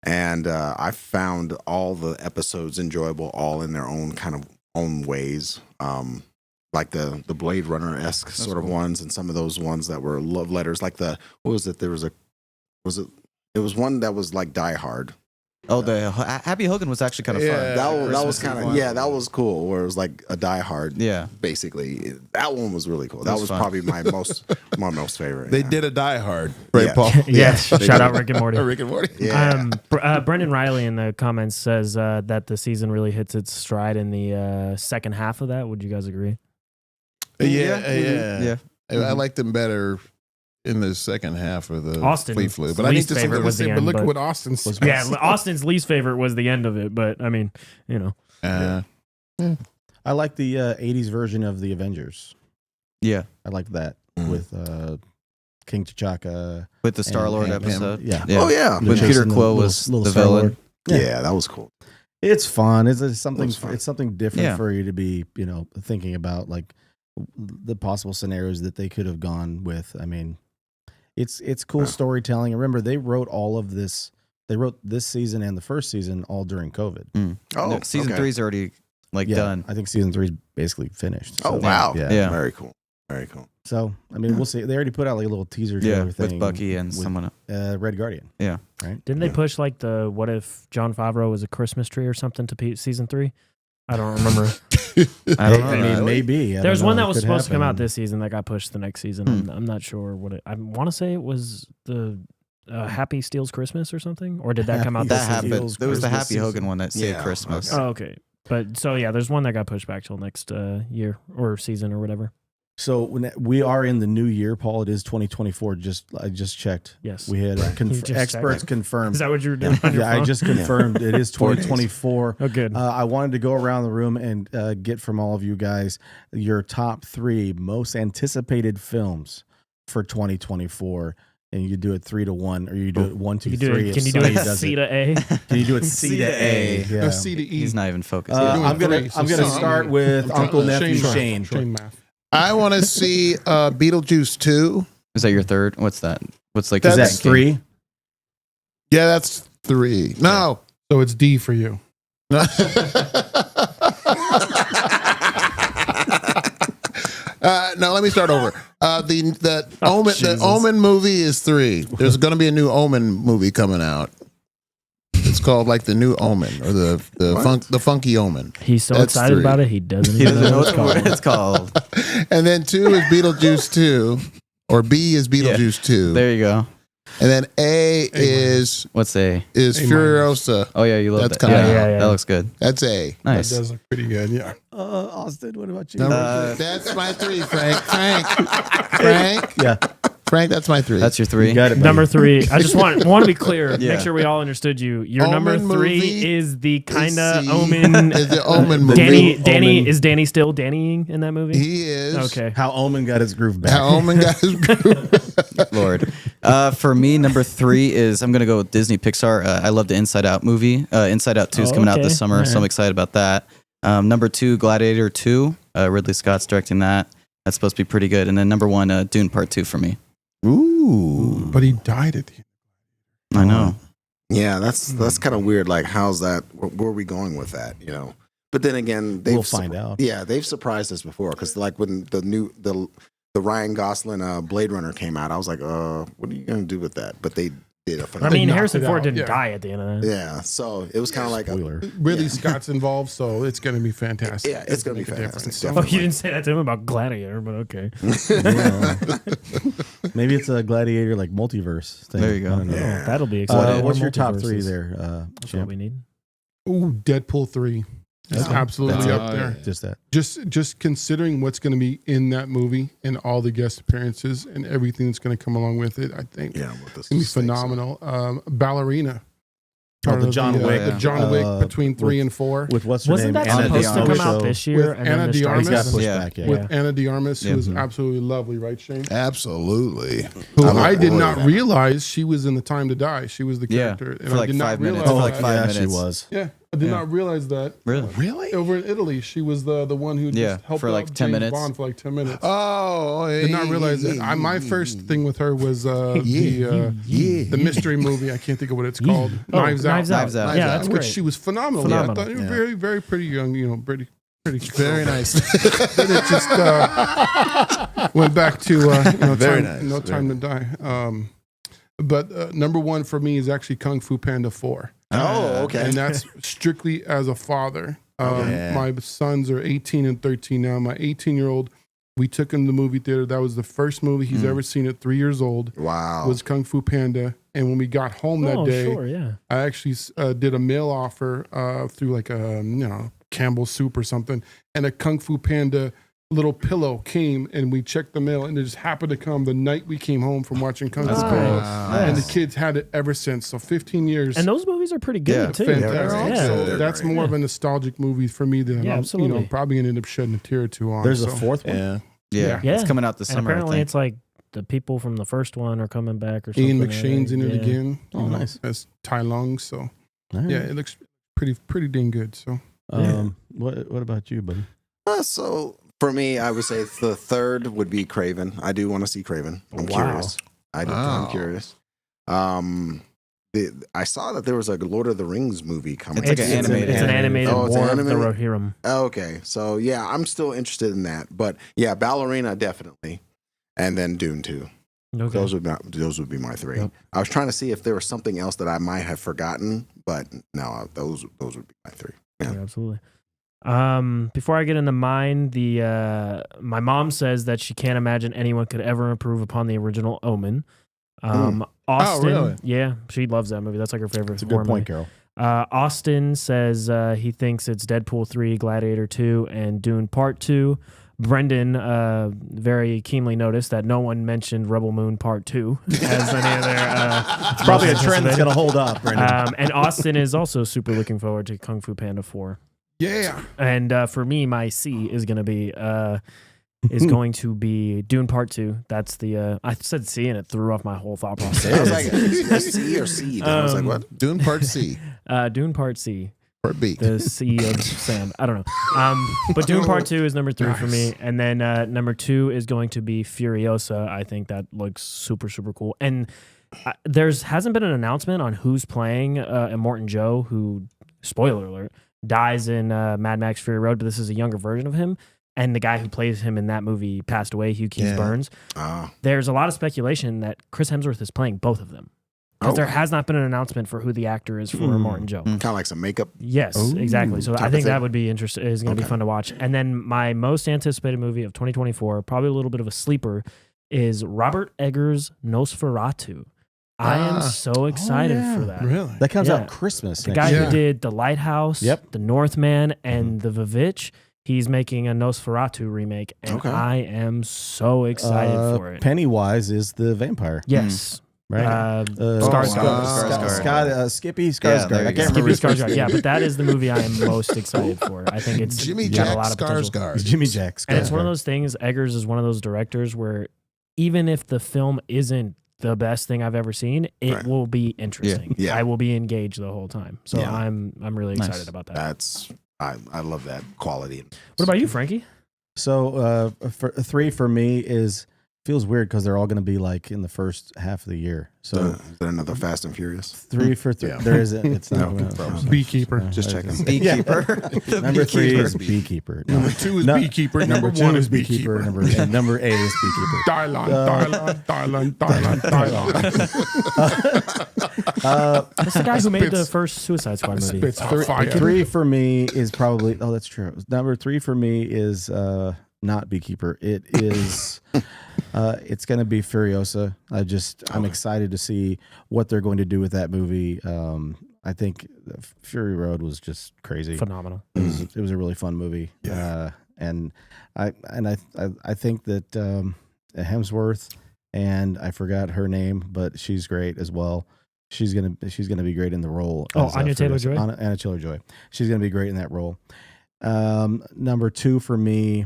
And I found all the episodes enjoyable, all in their own kind of own ways. Like the Blade Runner esque sort of ones, and some of those ones that were love letters, like what was it? It was one that was like Die Hard. Oh, the Happy Hogan was actually kind of fun. Yeah. That was kind of that was cool. Where it was like a Die Hard. Yeah. Basically, that one was really cool. That was fun. probably my most favorite. They yeah. did a Die Hard, right, Yeah. Paul? Yeah. Shout out Rick and Morty. Rick and Morty. Yeah. Brendan Riley in the comments says that the season really hits its stride in the second half of that. Would you guys agree? Yeah. Yeah. I liked them better in the second half of the Austin's Fleet Flu, but I need least to see favorite the was the But end. look But at what Austin's. yeah, Austin's least favorite was the end of it. But I mean, I like the 80s version of the Avengers. Yeah. I like that with King T'Chaka. With the Star-Lord and- episode. Yeah. Yeah. Oh yeah. When Chasing Peter the Quill little- was little the Star-Lord. villain. Yeah, that was cool. It's fun. It's something. It was fun. It's something different Yeah. for you to be, thinking about like the possible scenarios that they could have gone with. I mean, it's cool storytelling. Remember, they wrote all of this. They wrote this season and the first season all during COVID. Oh, No, season 3's already done. I think season 3 is basically finished. Oh So, wow. Yeah. Very cool. Very cool. So I mean, we'll see. They already put out like a little teaser trailer Yeah, thing with Bucky and with, someone else. Red Guardian. Yeah. Right. didn't they push like the what if John Favreau was a Christmas tree or something to season 3? I don't remember. I don't I know. mean, maybe. I There's don't one know. that was Could supposed to come out happen. this season that got pushed the next season. I'm not sure what it. I want to say it was the Happy Steals Christmas or something, or did that come out Happy this That season? happened. There was the Christmas Happy Hogan season. one that saved Yeah, Christmas. Oh, okay. But so yeah, there's one that got pushed back till next year or season or whatever. So when we are in the new year, Paul. It is 2024. I just checked. Yes. We had You just experts checked. confirmed. Is that what you were doing on your Yeah, I phone? just confirmed it is 2024. Oh, good. I wanted to go around the room and get from all of you guys your top 3 most anticipated films for 2024. and you do it 3-1, or you do it 1, 2, You do 3. it, if can you do somebody it does C to A? Can you do it C to A? Yeah. C to E. He's not even focused. I'm gonna three, so I'm gonna C. start with Uncle Nephew Shane Shane. math. I want to see Beetlejuice 2. Is that your third? What's that? What's like Is the that ranking? 3? Yeah, that's 3. No. So it's D for you. No, let me start over. The Jesus. Omen movie is 3. There's going to be a new Omen movie coming out. It's called like the new Omen or the funky Omen. He's so That's excited 3. about it, he doesn't He even doesn't know know what what it's called. it's called. And then 2 is Beetlejuice 2, or B is Beetlejuice 2, There you go. and then A is What's A? A Furiosa. Oh yeah, you love That's that. coming Yeah, out. Yeah. That looks good. That's A. Nice. That does look pretty good. Yeah. Austin, what about you? That's my 3, Frank. Yeah, Frank, that's my 3. That's your 3. you got it. buddy. Number 3. I just want to be clear. Yeah. Make sure we all understood you. Your Omen number 3 movie is the kind of C. Omen. Is the Omen movie. Danny Omen. is Danny still Dannying in that movie? He is. Okay. How Omen got his groove back. How Omen got his group. Lord. For me, number 3 is I'm gonna go with Disney Pixar. I love the Inside Out movie. Inside Out 2 is coming out okay. this summer, so I'm excited about that. Number 2, Gladiator 2. Ridley Scott's directing that. That's supposed to be pretty good. And then number 1, Dune Part 2 for me. Ooh. But he died at the end. I know. Yeah, that's kind of weird. Like, how's that? Where are we going with that? You know. But then again, We'll find out. Yeah, they've surprised us before because like when the Ryan Gosling Blade Runner came out, I was like, what are you gonna do with that? But they did a I phenomenal. mean, knocked Harrison it Ford out, didn't yeah. die at the end of that. Yeah, so it was kind of like Spoiler. Ridley Scott's involved, so it's going to be fantastic. Yeah, it's gonna be make a fantastic, difference. So- Oh, you didn't say that to him about Gladiator, but okay. Yeah. Maybe it's a Gladiator like multiverse thing. There you go. I don't know. Yeah. That'll be exciting. What's More your top 3 multiverses. there? That's what Champ? we need. Ooh, Deadpool 3 is Okay. absolutely That's up it. there. Just that. Just considering what's going to be in that movie and all the guest appearances and everything that's going to come along with it, I think yeah, with it's going to be phenomenal. Ballerina. Oh, Part the of John Wick. The John Wick between 3 with- and 4. With what's her Wasn't name? that Anna supposed to de come Armas. out this year? With and then Anna the de strikes? He's got Armas. pushed Yeah. back. Yeah. With Anna de Armas, Yeah. who is absolutely lovely, right, Shane? Absolutely. Who I I did love not that. realize she was in The Time to Die. She was the Yeah, character. And for I like did not 5 minutes. realize For that. like 5 yeah, she minutes. was. Yeah, I did Yeah. not realize that. Really? Really? Over in Italy, she was the one who Yeah, just helped for like out 10 James minutes. Bond for like 10 minutes. Oh, Did not realize that. My first thing with her was the mystery movie. I can't think of what it's called. Oh, Knives Out. Knives Out. Yeah, that's Which great. she was phenomenal. Phenomenal. I thought you were Yeah. very, very pretty young. Pretty Very nice. Then it just went back to Very time, nice, No very Time to Die. But number 1 for me is actually Kung Fu Panda 4. Oh, okay. And that's strictly as a father. Yeah. My sons are 18 and 13 now. My 18-year-old, we took him to the movie theater. That was the first movie he's ever seen at 3 years old. Wow. Was Kung Fu Panda. And when we got home that Oh, day, sure, yeah. I actually did a mail offer through like a Campbell Soup or something, and a Kung Fu Panda little pillow came, and we checked the mail, and it just happened to come the night we came home from watching Kung Fu That's Panda, great. and the Nice. kids had it ever since. So 15 years. And those movies are pretty good Yeah, too. Fantastic. Yeah. So They're that's great. more of a nostalgic movie for me than Yeah, I'm absolutely. probably gonna end up shedding a tear or two on. There's a so. 4th one. Yeah. Yeah. Yeah. It's coming out this And summer. apparently I think. it's like the people from the first one are coming back or something. Ian McShane's in it Yeah. again. Oh, nice. As Tai Lung. So All right. yeah, it looks pretty dang good. So What about you, buddy? So for me, I would say the third would be Craven. I do want to see Craven. I'm Wow. curious. I'm Wow. curious. I saw that there was a Lord of the Rings movie coming. It's like an animated. It's an animated Oh, it's War of the animated? Rohirrim. Okay, so yeah, I'm still interested in that. But yeah, Ballerina definitely, and then Dune 2. Okay. Those would be my 3. Yep. I was trying to see if there was something else that I might have forgotten, but no, those would be my 3. Yeah. Yeah, absolutely. Before I get into mine, my mom says that she can't imagine anyone could ever improve upon the original Omen. Austin, really? yeah, she loves that movie. That's like her favorite. It's a horror good point, movie. Carol. Austin says he thinks it's Deadpool 3, Gladiator 2, and Dune Part 2. Brendan very keenly noticed that no one mentioned Rebel Moon Part 2 as any of their. It's probably a trend that's going to hold up, Brendan. And Austin is also super looking forward to Kung Fu Panda 4. yeah. And for me, my C is going to be is going to be Dune Part 2. That's the I said C and it threw off my whole thought process. I was like, C or C? I was like, what? Dune Part C, Dune Part C. Part B. The Sea of Sand. I don't know. But Dune Part 2 is number 3 for me. And then number 2 is going to be Furiosa. I think that looks super, super cool. And hasn't been an announcement on who's playing Immortan Joe, who, spoiler alert, dies in Mad Max Fury Road, but this is a younger version of him. And the guy who plays him in that movie passed away, Hugh Keith Burns. There's a lot of speculation that Chris Hemsworth is playing both of them. Because there has not been an announcement for who the actor is for Immortan Joe. Kind of like some makeup. Yes, exactly. So I think that would be interesting. Is going to be fun to watch. And then my most anticipated movie of 2024, probably a little bit of a sleeper, is Robert Eggers' Nosferatu. I am so excited for that. Really? That comes out Christmas. The guy year. who did The Lighthouse, The Northman, and The Vivitch, he's making a Nosferatu remake, and I am so excited for it. Pennywise is the vampire. Yes. Right. Skarsgård. Skippy Skarsgård. I can't remember. Skippy Skarsgård. Yeah, but that is the movie I am most excited for. I think it's Jimmy got Jack a lot of potential. Skarsgård. Jimmy Jack Skarsgård. And it's one of those things, Eggers is one of those directors where even if the film isn't the best thing I've ever seen, it will be interesting. Yeah. I will be engaged the whole time. So I'm really excited about that. I love that quality. What about you, Frankie? So for 3 for me is feels weird because they're all going to be like in the first half of the year. So Is there another Fast and Furious? 3 for 3. Yeah. There isn't. It's not. Beekeeper. Just checking. Beekeeper. Number 3 is Beekeeper. No. Number 2 is Beekeeper. Number 2 1 is Beekeeper. Number 8 is Beekeeper. Thailand. That's the guy who made the first Suicide Squad movie. Spits hot fire. 3 for me is probably. Oh, that's true. Number 3 for me is not Beekeeper. It is. It's going to be Furiosa. I'm excited to see what they're going to do with that movie. I think Fury Road was just crazy, Phenomenal. It was a really fun movie. And I think that Hemsworth, and I forgot her name, but she's great as well. She's gonna be great in the role. Anya Taylor-Joy. Anya Taylor-Joy. She's gonna be great in that role. Number 2 for me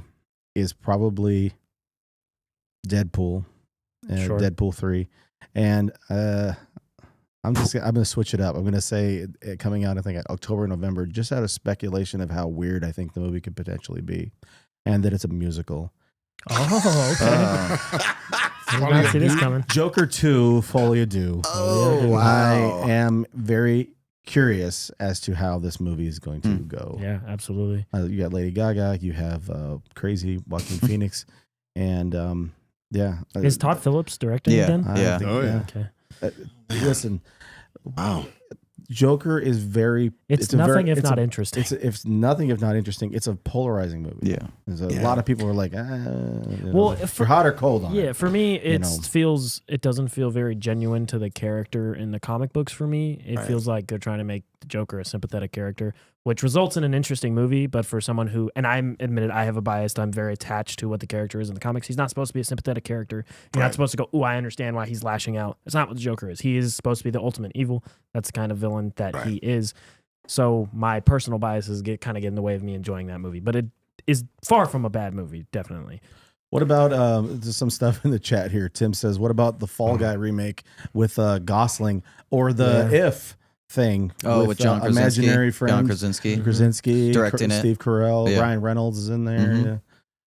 is probably Deadpool, Deadpool 3, and I'm gonna switch it up. I'm gonna say it coming out, I think October, November, just out of speculation of how weird I think the movie could potentially be, and that it's a musical. Oh, okay. I did not see this coming. Joker 2, Folie à Deux. Oh, wow. I am very curious as to how this movie is going to go. Yeah, absolutely. You got Lady Gaga, you have crazy Joaquin Phoenix, and is Todd Phillips directing again? Yeah. Okay. Listen, Wow. Joker is very. It's nothing if not interesting. It's nothing if not interesting. It's a polarizing movie. Yeah. There's a lot of people are like, for hot or cold on it. Yeah, for me, it doesn't feel very genuine to the character in the comic books. For me, it feels like they're trying to make the Joker a sympathetic character, which results in an interesting movie. But for someone who, and I'm admitted, I have a bias. I'm very attached to what the character is in the comics. He's not supposed to be a sympathetic character. You're not supposed to go, "Ooh, I understand why he's lashing out." It's not what the Joker is. He is supposed to be the ultimate evil. That's the kind of villain that he is. So my personal biases get in the way of me enjoying that movie. But it is far from a bad movie, definitely. What about there's some stuff in the chat here? Tim says, "What about the Fall Guy remake with Gosling or the If thing?" with John Krasinski. Imaginary friend, John Krasinski. Krasinski Directing it. Steve Carell, Yeah. Ryan Reynolds is in there. Mhm.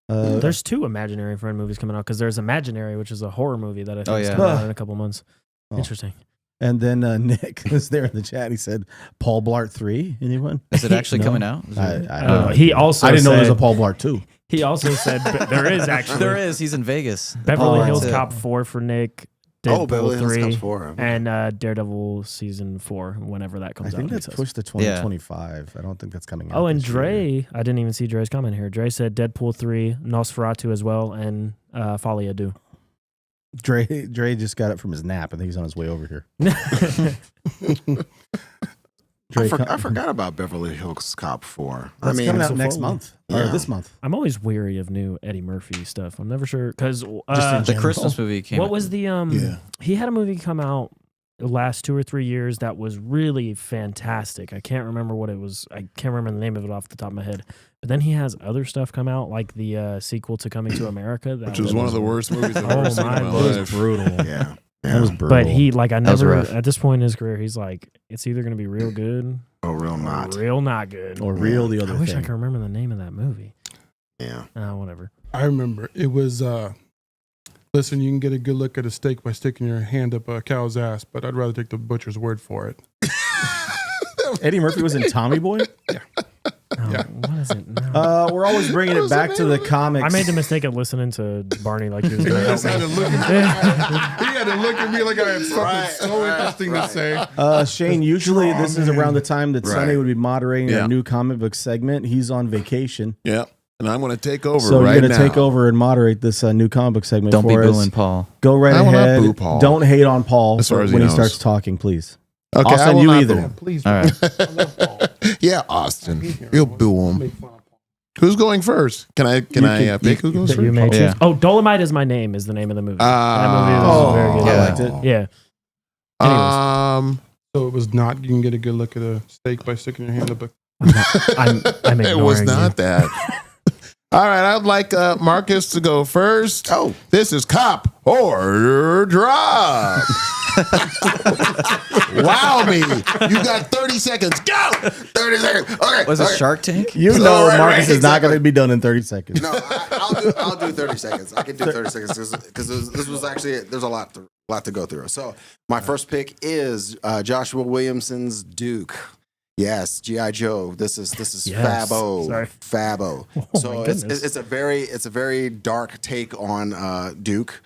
Yeah. There's 2 Imaginary Friend movies coming out because there's Imaginary, which is a horror movie that I think is yeah. coming out in a couple months. Oh. Interesting. And then Nick was there in the chat. He said, "Paul Blart 3." Anyone? Is it actually No. coming out? Is it- I don't know. He also I didn't know there was a said- Paul Blart 2. He also said there is actually There is. He's in Vegas. Beverly Oh, Hills that's it. Cop 4 for Nick. Beverly Deadpool Hills 3 Cops 4. and Daredevil season 4 whenever that I comes out. think he that's says. pushed to 2025. I don't think that's coming out. Oh, and this year. Dre, I didn't even see Dre's comment here. Dre said Deadpool 3, Nosferatu as well, and Folie à Deux. Dre just got it from his nap. I think he's on his way over here. Dre, I forgot about Beverly Hills Cop 4. That's coming out so next forward. month or Yeah. this month. I'm always weary of new Eddie Murphy stuff. I'm never sure because in The general. Christmas movie came what was the Yeah. he had a movie come out last 2 or 3 years that was really fantastic. I can't remember what it was. I can't remember the name of it off the top of my head. But then he has other stuff come out, like the sequel to Coming to America. That Which was one of the worst movies I've Oh, ever seen my in my Lord. life. Brutal. Yeah. That was brutal. But he, like, I was never, rough. at this point in his career, he's like, it's either going to be real good Oh, real or not. real not good. or real the I other wish thing. I could remember the name of that movie. Yeah. Whatever. I remember it was. Listen, you can get a good look at a steak by sticking your hand up a cow's ass, but I'd rather take the butcher's word for it. Eddie Murphy was in Tommy Boy. No, what is it? No. We're always bringing it back to the comics. I made the mistake of listening to Barney like he was He going to help had me. to look at me. He had to look at me like I had something so interesting to say. Shane, usually this is around the time that Right. Sonny would be moderating Yeah. our new comic book segment. He's on vacation. Yeah. And I'm going to take over So right you're going to now. take over and moderate this new comic book segment Don't be for us. booing Paul. Go right I will not ahead. boo Paul. Don't hate on Paul As far as he when he knows. starts talking, please. Okay, I'll I send will you not either. boo him. Please, All right. I love Paul. Yeah, Austin. He's here. You'll boo him. Make fun of Paul. Who's going first? Can I pick who goes That you first? may choose. Yeah. Oh, Dolomite is My Name is the name of the movie. That movie Oh, was very good. I Yeah. liked it. Yeah. Anyways. So it was not. You can get a good look at a steak by sticking your hand up a. I'm ignoring It was you. not that. All right, I'd like Marcus to go first. Oh. This is Cop or Drop. Wow me. You got 30 seconds. Go! 30 seconds. Okay. Was it okay. Shark Tank? You know right, Marcus right, is not exactly. going to be done in 30 seconds. No, I'll do 30 seconds. I can do 30 seconds because this was actually, there's a lot to go through. So my first pick is Joshua Williamson's Duke. Yes, G.I. Joe. This is Yes. Fabo. Sorry. Fabo. Oh, So my it's goodness. a very dark take on Duke.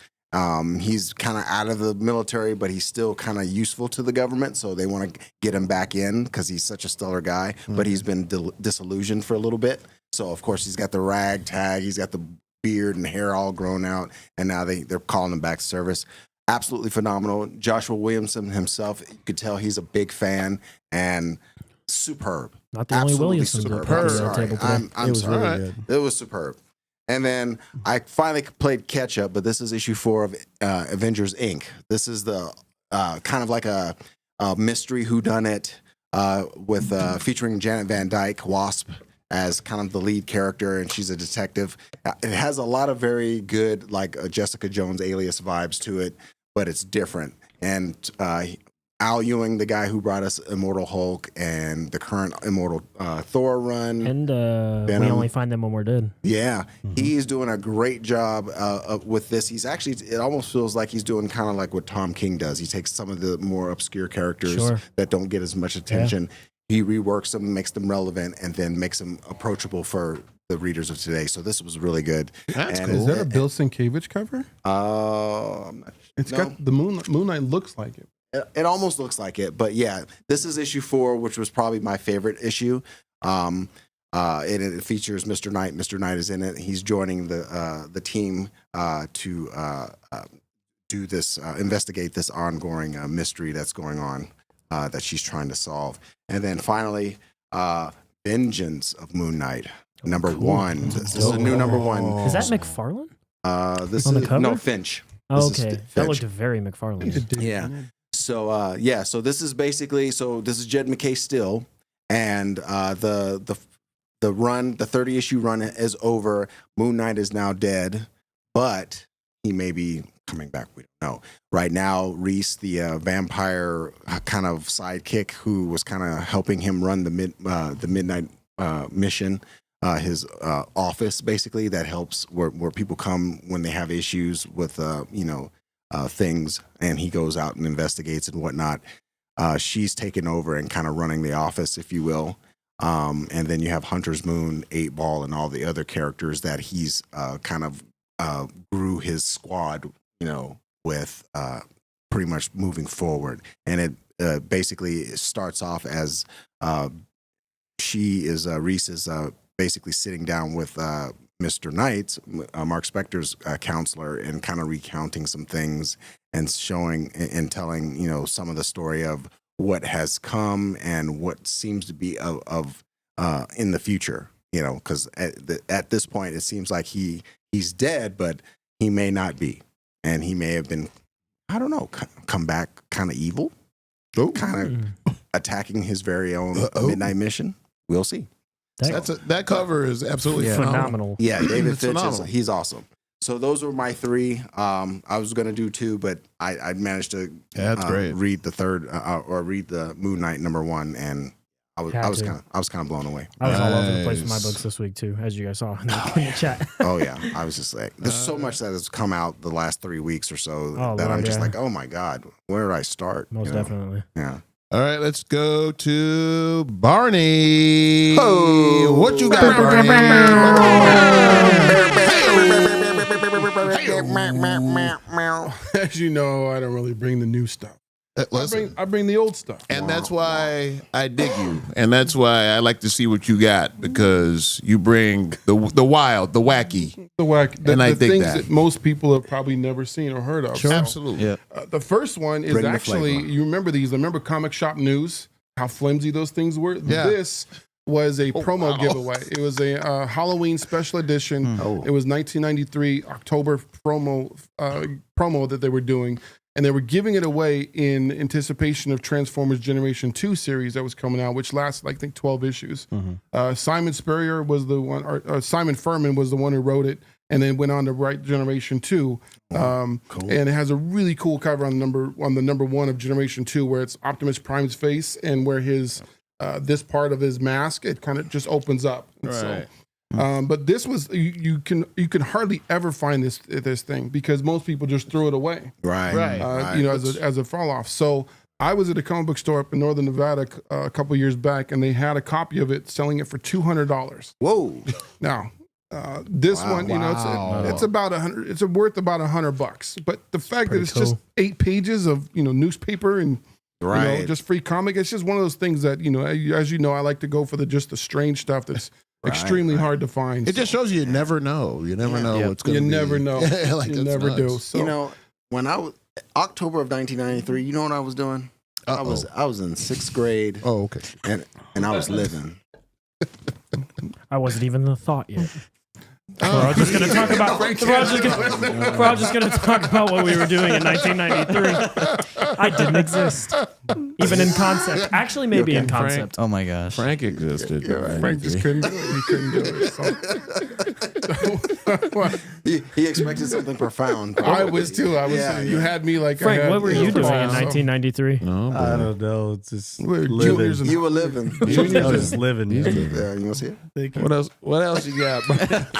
He's kind of out of the military, but he's still kind of useful to the government. So they want to get him back in because he's such a stellar guy. But he's been disillusioned for a little bit. So of course he's got the rag tag, he's got the beard and hair all grown out, and now they're calling him back to service. Absolutely phenomenal. Joshua Williamson himself, you could tell he's a big fan and superb. Not the only Absolutely Williamson group superb. at I'm the sorry. table today. I'm It was sorry. really good. It was superb. And then I finally played catch up, but this is issue 4 of Avengers Inc. This is the kind of like a mystery whodunit with featuring Janet Van Dyke, Wasp, as kind of the lead character, and she's a detective. It has a lot of very good, like Jessica Jones alias vibes to it, but it's different. And Al Ewing, the guy who brought us Immortal Hulk and the current Immortal Thor run. And we Venom. only find them when we're dead. Yeah, he's doing a great job with this. He's actually, it almost feels like he's doing kind of like what Tom King does. He takes some of the more obscure characters Sure. that don't get as much attention. He reworks them, makes them relevant, and then makes them approachable for the readers of today. So this was really good. That's And Is that a Bill Sienkiewicz cover? I'm not It's No. got the Moonlight looks like it. It almost looks like it, but yeah, this is issue 4, which was probably my favorite issue. It features Mr. Knight. Mr. Knight is in it. He's joining the team to do this, investigate this ongoing mystery that's going on that she's trying to solve. And then finally, Vengeance of Moon Knight, number 1. This is a new number 1. Is that McFarlane? This On the is cover? no Finch. Oh, This is okay. Finch. That looked very He's a McFarlane. dude. Yeah. So so this is basically this is Jed McKay still, and the 30 issue run is over. Moon Knight is now dead, but he may be coming back. We don't know. Right now, Reese, the vampire kind of sidekick who was kind of helping him run the midnight mission, his office basically that helps where people come when they have issues with things, and he goes out and investigates and whatnot. She's taken over and kind of running the office, if you will. And then you have Hunter's Moon, 8-Ball, and all the other characters that he's kind of grew his squad, with pretty much moving forward. And it basically starts off as Reese is basically sitting down with Mr. Knight, Mark Spector's counselor, and kind of recounting some things and showing and telling, some of the story of what has come and what seems to be of in the future, because at this point it seems like he's dead, but he may not be, and he may have been, I don't know, come back kind of evil, kind of attacking his very own midnight mission. We'll see. That cover is absolutely phenomenal. Yeah, David Fitch phenomenal. He's awesome. So those were my 3. I was going to do 2, but I managed to great. read the third or read the Moon Knight #1, and I was kind of blown away. I was all over the place with my books this week too, as you guys saw in the chat. Oh yeah, I was just like, there's so much that has come out the last 3 weeks or so that I'm just like, oh my god, where do I start? Most definitely. Yeah. All right, let's go to Barney. Oh. What you got, Barney? As you know, I don't really bring the new stuff. Listen, I bring the old stuff. and that's why I dig you, and that's why I like to see what you got, because you bring the wild, the wacky. And I the dig things that. most people have probably never seen or heard of. Sure. So, Absolutely. Yeah. the first one is Bring the actually, flavor. you remember these? Remember Comic Shop News? How flimsy those things were? Yeah. This was a promo wow. giveaway. It was a Halloween special edition. It was 1993 October promo that they were doing. And they were giving it away in anticipation of Transformers Generation 2 series that was coming out, which lasted, I think, 12 issues. Simon Spurrier was the one, or Simon Furman was the one who wrote it, and then went on to write Generation 2. Cool. And it has a really cool cover on the number 1 of Generation 2, where it's Optimus Prime's face, and where his this part of his mask, it kind of just opens up. And Right. but this was you can hardly ever find this thing, because most people just threw it away. Right. You know, as a fall off. So I was at a comic book store up in Northern Nevada a couple years back, and they had a copy of it, selling it for $200. Whoa. Now, this one, you know, it's about $100. It's worth about $100. But the fact that it's just 8 pages of newspaper and you know, just free comic, it's just one of those things that as you know, I like to go for the strange stuff that's extremely hard to find. It just shows you never know. You never know what's going to be. You never know. Like, you that's never do. nuts. So, When I was October of 1993, you know what I was doing? I was in 6th grade. Oh, okay. And I was living. I wasn't even the thought yet. We're all just going to talk about. We're all just going to talk about what we were doing in 1993. I didn't exist, even in concept. Actually, maybe in concept. Oh my gosh. Frank existed. Frank just couldn't do it. He couldn't do it. He expected something profound. I was too. You had me like. Frank, what were you doing in 1993? No, I don't know. It's just We were living. juniors and You were living. I was just living. Yeah, you want to see it? Thank you. What else you got?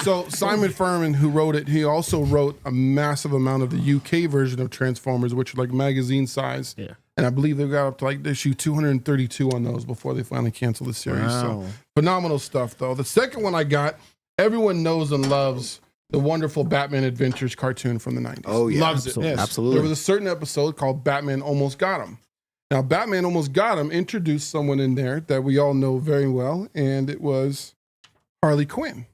So Simon Furman, who wrote it, he also wrote a massive amount of the UK version of Transformers, which are like magazine size. Yeah. And I believe they got up to like issue 232 on those before they finally canceled the series. Wow. So phenomenal stuff, though. The second one I got, everyone knows and loves the wonderful Batman Adventures cartoon from the 90s. Oh, yeah. Loves it. Absolutely. Yes. Absolutely. There was a certain episode called Batman Almost Got Him. Now, Batman Almost Got Him introduced someone in there that we all know very well, and it was Harley Quinn.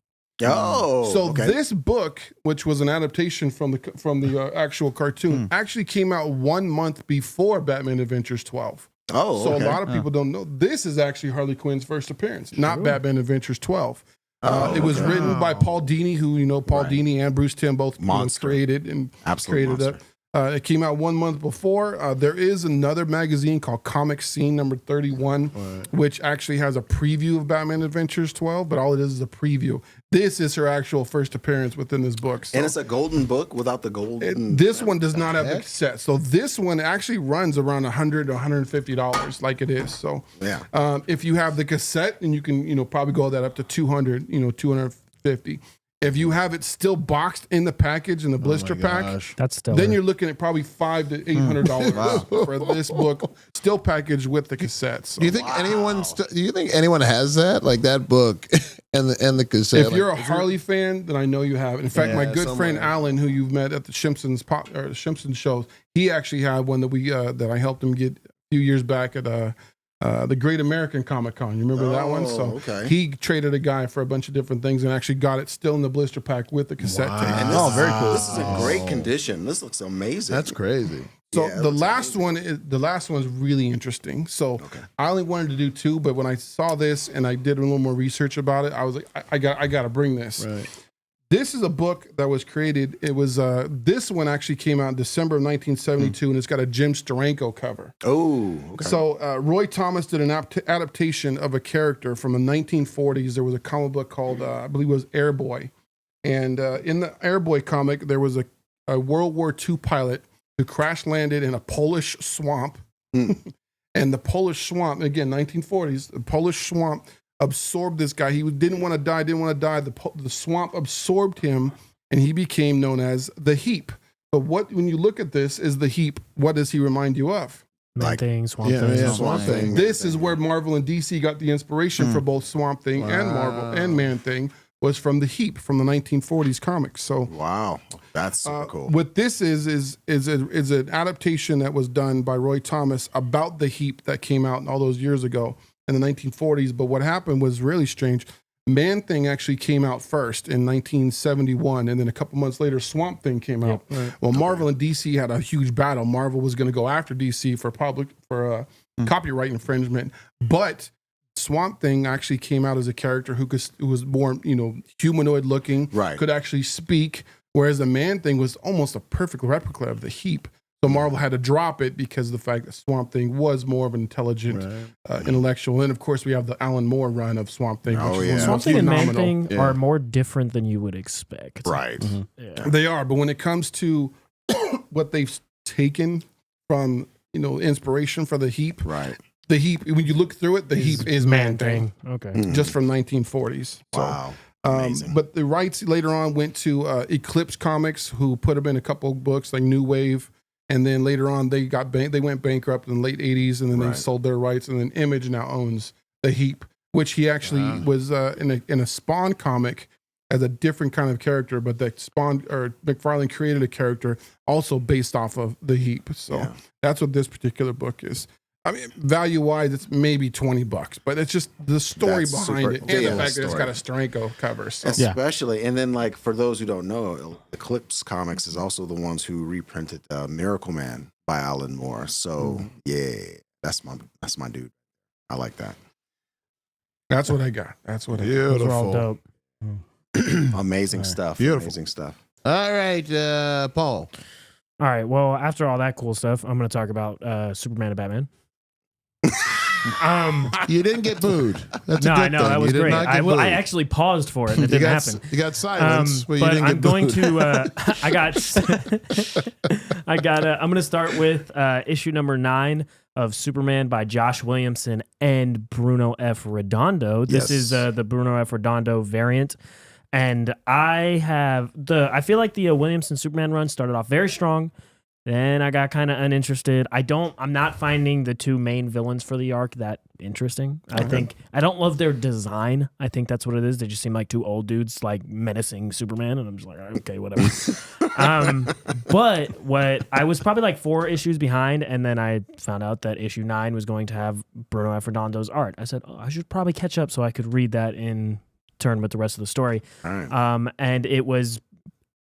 Oh, So okay. this book, which was an adaptation from the actual cartoon, actually came out 1 month before Batman Adventures 12. Oh, So okay. a lot of people don't know this is actually Harley Quinn's first appearance, not Batman Adventures 12. It was written by Paul Dini, who Paul Dini and Bruce Timm both Monster. created and Absolute created it. It came out 1 month before. There is another magazine called Comic Scene number 31, which actually has a preview of Batman Adventures 12, but all it is a preview. This is her actual first appearance within this book. So And it's a golden book without the golden. this one does not have the cassette. So this one actually runs around $100 to $150 like it is. So Yeah. if you have the cassette, and you can, probably go that up to 200, 250. If you have it still boxed in the package in the blister pack, That's still. then you're looking at probably $500 to $800 for this book, still packaged with the cassettes. So Do you think anyone has that, like that book and the cassette? if you're a Harley fan, then I know you have. In fact, my good friend somewhere. Alan, who you've met at the ShimpSons shows, he actually had one that that I helped him get a few years back at the Great American Comic Con. You remember that one? So okay. he traded a guy for a bunch of different things and actually got it still in the blister pack with the cassette tape. And this very cool. This is a great condition. This looks amazing. That's crazy. So Yeah, the that's last one is really interesting. So I only wanted to do 2, but when I saw this and I did a little more research about it, I was like, I got to bring this. Right. This is a book that was created. It was this one actually came out in December of 1972, and it's got a Jim Steranko cover. Oh, okay. So Roy Thomas did an adaptation of a character from the 1940s. There was a comic book called, I believe it was Airboy. And in the Airboy comic, there was a World War II pilot who crash landed in a Polish swamp. And the Polish swamp, again, 1940s, the Polish swamp absorbed this guy. He didn't want to die. The swamp absorbed him, and he became known as the Heap. But when you look at this, is the Heap, what does he remind you of? Man Thing, Swamp Yeah, Thing. yeah, Swamp Thing. This is where Marvel and DC got the inspiration for both Swamp Thing and Marvel and Man Thing, was from the Heap from the 1940s comics. So Wow, that's super cool. what this is an adaptation that was done by Roy Thomas about the Heap that came out all those years ago in the 1940s. But what happened was really strange. Man Thing actually came out first in 1971, and then a couple months later, Swamp Thing came out. Well, Marvel and DC had a huge battle. Marvel was going to go after DC for copyright infringement, but Swamp Thing actually came out as a character who was more, humanoid looking, Right. could actually speak, whereas the Man Thing was almost a perfect replica of the Heap. So Marvel had to drop it because of the fact that Swamp Thing was more of an intelligent, intellectual. And of course, we have the Alan Moore run of Swamp Thing. Oh, which is yeah. one of the Swamp most Thing and Man phenomenal. Thing are more different than you would expect. Right. Yeah. They are, but when it comes to what they've taken from, inspiration for the Heap, Right. the Heap, when you look through it, the Heap is Man Thing, Okay. just from 1940s. So, Wow. Amazing. but the rights later on went to Eclipse Comics, who put them in a couple of books like New Wave, and then later on they went bankrupt in the late 80s, and then they Right. sold their rights, and then Image now owns the Heap, which he actually was in a Spawn comic as a different kind of character, but that McFarlane created a character also based off of the Heap. So that's what this particular book is. I mean, value wise, it's maybe $20, but it's just the story That's behind super- it, and yeah, the fact that it's story. got a Steranko cover. So. Especially, and then like for those who don't know, Eclipse Comics is also the ones who reprinted Miracle Man by Alan Moore. So yeah, that's my dude. I like that. That's what I got. That's what I got. Those are all Beautiful. dope. Amazing stuff. Beautiful. Amazing stuff. All right, Paul. All right. Well, after all that cool stuff, I'm going to talk about Superman and Batman. You didn't get booed. That's No, a good I know thing. that was You did great. not get I booed. actually paused for it, and it didn't happen. You got silence, but you But didn't I'm get going booed. to. I'm going to start with issue number 9 of Superman by Josh Williamson and Bruno F. Redondo. This is the Bruno F. Redondo variant. And I feel like the Williamson Superman run started off very strong. Then I got kind of uninterested. I'm not finding the two main villains for the arc that interesting. I don't love their design. I think that's what it is. They just seem like two old dudes like menacing Superman, and I'm just like, okay, whatever. But what I was probably like 4 issues behind, and then I found out that issue 9 was going to have Bruno F. Redondo's art. I said, I should probably catch up so I could read that in turn with the rest of the story. All right. And it was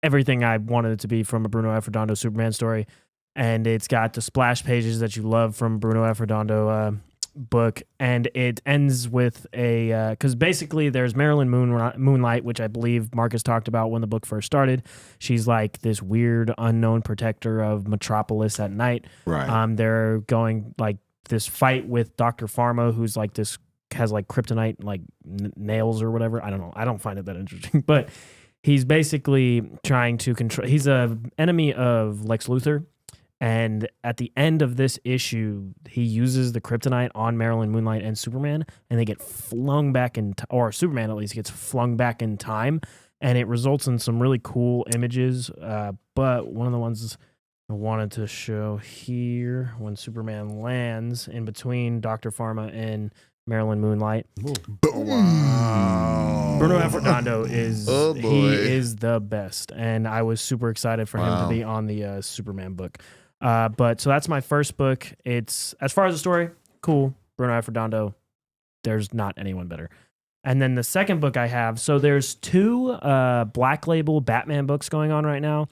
everything I wanted it to be from a Bruno F. Redondo Superman story. And it's got the splash pages that you love from Bruno F. Redondo book. And it ends with because basically there's Marilyn Moonlight, which I believe Marcus talked about when the book first started. She's like this weird unknown protector of Metropolis at night. Right. They're going like this fight with Dr. Pharma, who's like this, has like kryptonite like nails or whatever. I don't know. I don't find it that interesting, but he's basically trying to control. He's a enemy of Lex Luthor, and at the end of this issue, he uses the kryptonite on Marilyn Moonlight and Superman, and they get flung back in, or Superman at least gets flung back in time, and it results in some really cool images. But one of the ones I wanted to show here, when Superman lands in between Dr. Pharma and Marilyn Moonlight. Wow. Bruno F. Redondo is Oh, boy. he is the best, and I was super excited for him to be on the Superman book. But so that's my first book. It's, as far as the story, cool. Bruno F. Redondo, there's not anyone better. And then the second book I have, so there's 2 Black Label Batman books going on right now.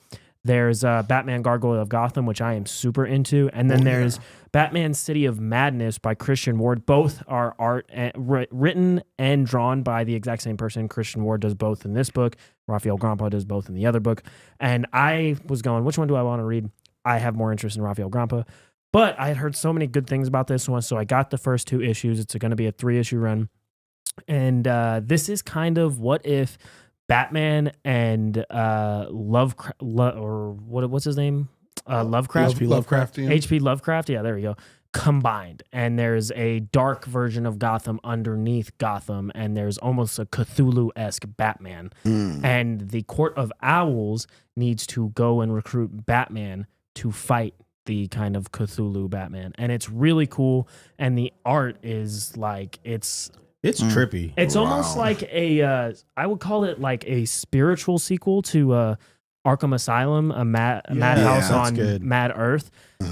There's Batman Gargoyle of Gotham, which I am super into. And then there's Batman City of Madness by Christian Ward. Both are written and drawn by the exact same person. Christian Ward does both in this book. Rafael Grampa does both in the other book. And I was going, which one do I want to read? I have more interest in Rafael Grampa. But I had heard so many good things about this one, so I got the first 2 issues. It's going to be a 3-issue run. And this is kind of what if Batman and Lovecraft, or what's his name? Lovecraft? H.P. Lovecraftian. H.P. Lovecraft, yeah, there we go. Combined. And there's a dark version of Gotham underneath Gotham, and there's almost a Cthulhu-esque Batman. And the Court of Owls needs to go and recruit Batman to fight the kind of Cthulhu Batman. And it's really cool. And the art is like, it's trippy. It's almost like I would call it like a spiritual sequel to Arkham Asylum, a Madhouse on good. Mad Earth.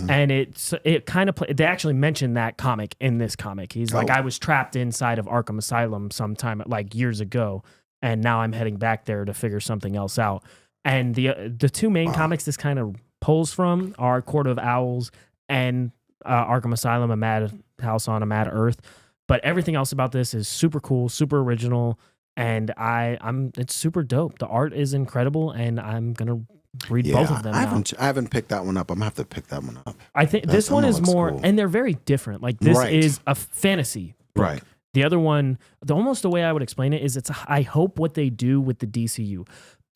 And it kind of they actually mentioned that comic in this comic. He's like, I was trapped inside of Arkham Asylum sometime like years ago, and now I'm heading back there to figure something else out. And the 2 main comics this kind of pulls from are Court of Owls and Arkham Asylum, a Madhouse on a Mad Earth. But everything else about this is super cool, super original, and it's super dope. The art is incredible, and I'm gonna read both of them. I haven't picked that one up. I'm gonna have to pick that one up. I think this one is more, cool. and they're very different. Like this is a fantasy book. Right. The other one, almost the way I would explain it is, I hope what they do with the DCU.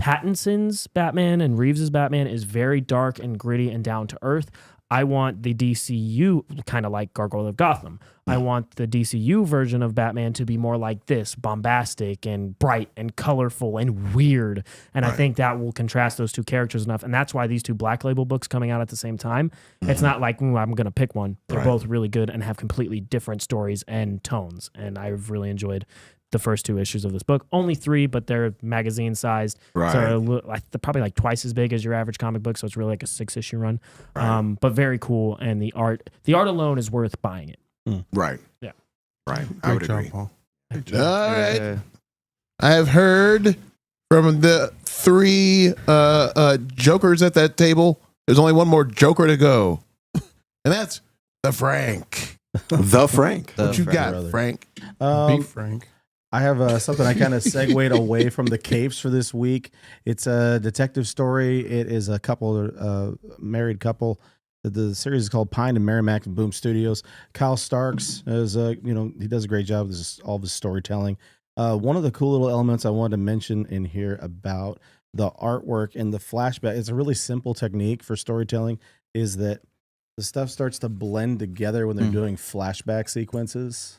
Pattinson's Batman and Reeves's Batman is very dark and gritty and down to earth. I want the DCU, kind of like Gargoyle of Gotham. I want the DCU version of Batman to be more like this, bombastic and bright and colorful and weird. And I think that will contrast those 2 characters enough. And that's why these 2 Black Label books coming out at the same time, it's not like, I'm going to pick one. They're both really good and have completely different stories and tones. And I've really enjoyed the first 2 issues of this book. Only 3, but they're magazine sized. Right. So they're probably like twice as big as your average comic book. So it's really like a 6-issue run. But very cool. And the art alone is worth buying it. Right. Yeah. Right. I would Great job, agree. Paul. All right. I have heard from the 3 jokers at that table. There's only one more joker to go, and that's the Frank. The Frank. What you got, brother. Frank? Beef Frank. I have something I kind of segued away from the capes for this week. It's a detective story. It is a couple, married couple. The series is called Pine and Merrimack and Boom Studios. Kyle Starks is, he does a great job with all of his storytelling. One of the cool little elements I wanted to mention in here about the artwork and the flashback, it's a really simple technique for storytelling, is that the stuff starts to blend together when they're doing flashback sequences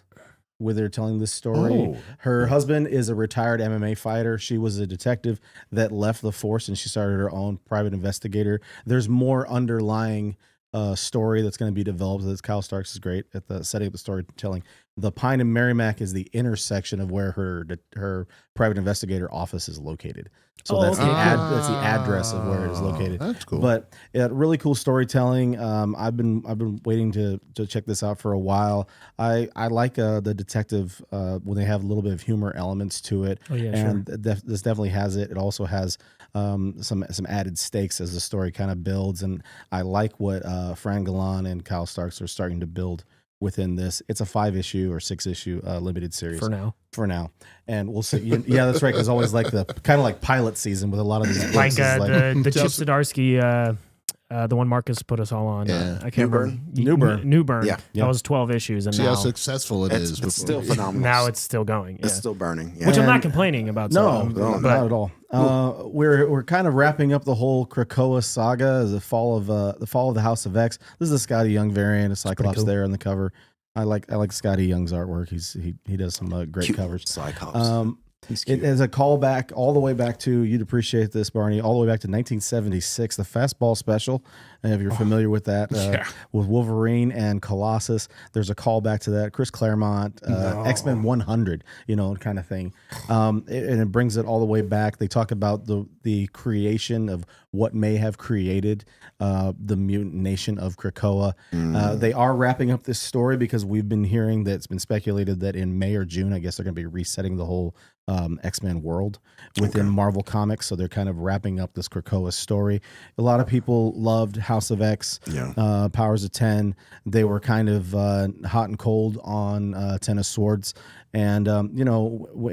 where they're telling this story. Her husband is a retired MMA fighter. She was a detective that left the force and she started her own private investigator. There's more underlying story that's going to be developed. Kyle Starks is great at the setting up the storytelling. The Pine and Merrimack is the intersection of where her private investigator office is located. So that's the address of where it is located. That's cool. But yeah, really cool storytelling. I've been waiting to check this out for a while. I like the detective when they have a little bit of humor elements to it. Oh, yeah, and this definitely has it. It also has some added stakes as the story kind of builds. And I like what Fran Galan and Kyle Starks are starting to build within this. It's a 5-issue or 6-issue limited series for now, and we'll see. Yeah, that's right. There's always like the kind of like pilot season with a lot of these books. Like the Chip Zdarsky, the one Marcus put us all on. Yeah. I can't remember. Newburn. Yeah. That was 12 issues, and See how now successful it is. It's still phenomenal. now it's still going. Yeah. It's still burning. Yeah. Which I'm not complaining about. No, so, not at all. We're kind of wrapping up the whole Krakoa saga, the fall of the House of X. This is a Scotty Young variant, a Cyclops cool. there on the cover. I like Scotty Young's artwork. He does some great Cute covers. Cyclops. He's cute. It is a callback all the way back to, you'd appreciate this, Barney, all the way back to 1976, the Fastball Special. And if you're familiar with that, with Wolverine and Colossus, there's a callback to that. Chris Claremont, X-Men 100, kind of thing. And it brings it all the way back. They talk about the creation of what may have created the mutant nation of Krakoa. They are wrapping up this story because we've been hearing that it's been speculated that in May or June, I guess they're going to be resetting the whole X-Men world within Marvel Comics. So they're kind of wrapping up this Krakoa story. A lot of people loved House of X, Powers of 10. They were kind of hot and cold on 10 of Swords. And,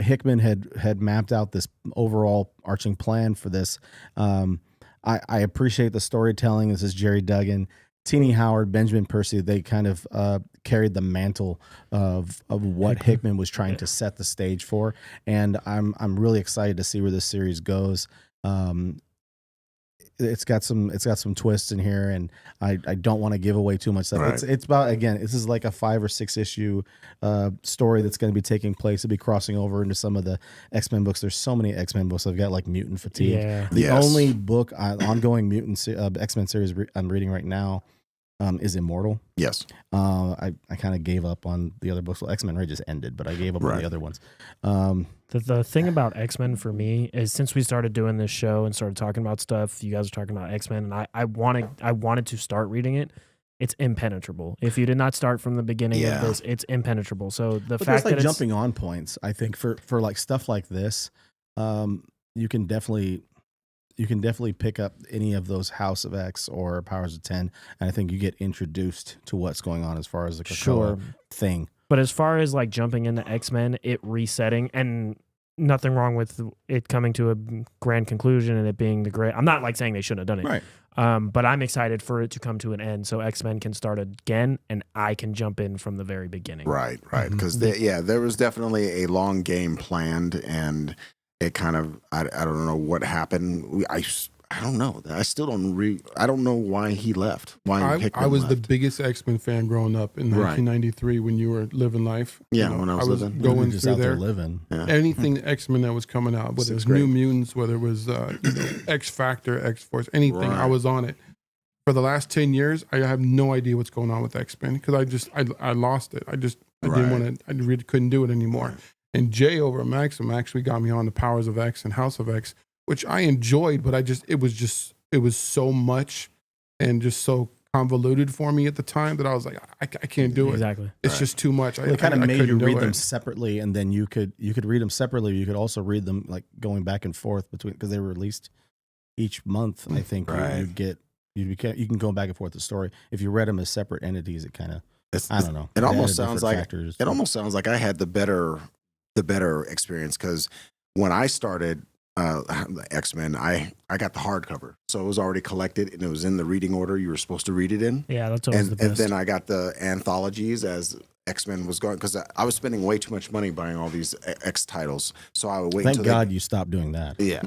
Hickman had mapped out this overall arching plan for this. I appreciate the storytelling. This is Jerry Duggan. Teenie Howard, Benjamin Percy, they kind of carried the mantle of what Hickman was trying to set the stage for, and I'm really excited to see where this series goes. It's got some twists in here, and I don't want to give away too much stuff. Right. It's about, again, this is like a 5 or 6 issue story that's going to be taking place. It'll be crossing over into some of the X-Men books. There's so many X-Men books. I've got like Mutant Fatigue. Yeah. The only book ongoing mutant X-Men series I'm reading right now is Immortal. Yes. I kind of gave up on the other books. Well, X-Men Ray just ended, but I gave up on the other ones. The thing about X-Men for me is since we started doing this show and started talking about stuff, you guys are talking about X-Men, and I wanted to start reading it. It's impenetrable. If you did not start from the beginning of this, it's impenetrable. So the fact that it's jumping on points, I think for like stuff like this, you can definitely pick up any of those House of X or Powers of 10, and I think you get introduced to what's going on as far as the Krakoa thing. But as far as like jumping into X-Men, it resetting, and nothing wrong with it coming to a grand conclusion and it being the great. I'm not like saying they shouldn't have done it. Right. But I'm excited for it to come to an end so X-Men can start again and I can jump in from the very beginning. Right. Because there was definitely a long game planned, and it kind of, I don't know what happened. I don't know. I still don't I don't know why he left. I was the biggest X-Men fan growing up in 1993 when you were living life. Yeah, when I was living. Going just through out there. living. Yeah. Anything X-Men that was coming out, whether it was New Mutants, whether it was X Factor, X Force, anything, I was on it. For the last 10 years, I have no idea what's going on with X-Men because I lost it. I didn't want to. I really couldn't do it anymore. And Jay over at Maxim actually got me on the Powers of X and House of X, which I enjoyed, but it was so much and just so convoluted for me at the time that I was like, I can't do it. Exactly. It's just too much. It kind of made you read them it. separately, and then you could read them separately. You could also read them like going back and forth between, because they were released each month. I think you can go back and forth the story. If you read them as separate entities, it kind of, I don't know. It almost sounds like I had the better experience, because when I started X-Men, I got the hardcover, so it was already collected and it was in the reading order you were supposed to read it in. Yeah, that's always the best. And then I got the anthologies as X-Men was going, because I was spending way too much money buying all these X titles, so I would wait. Thank God you stopped doing that. Yeah,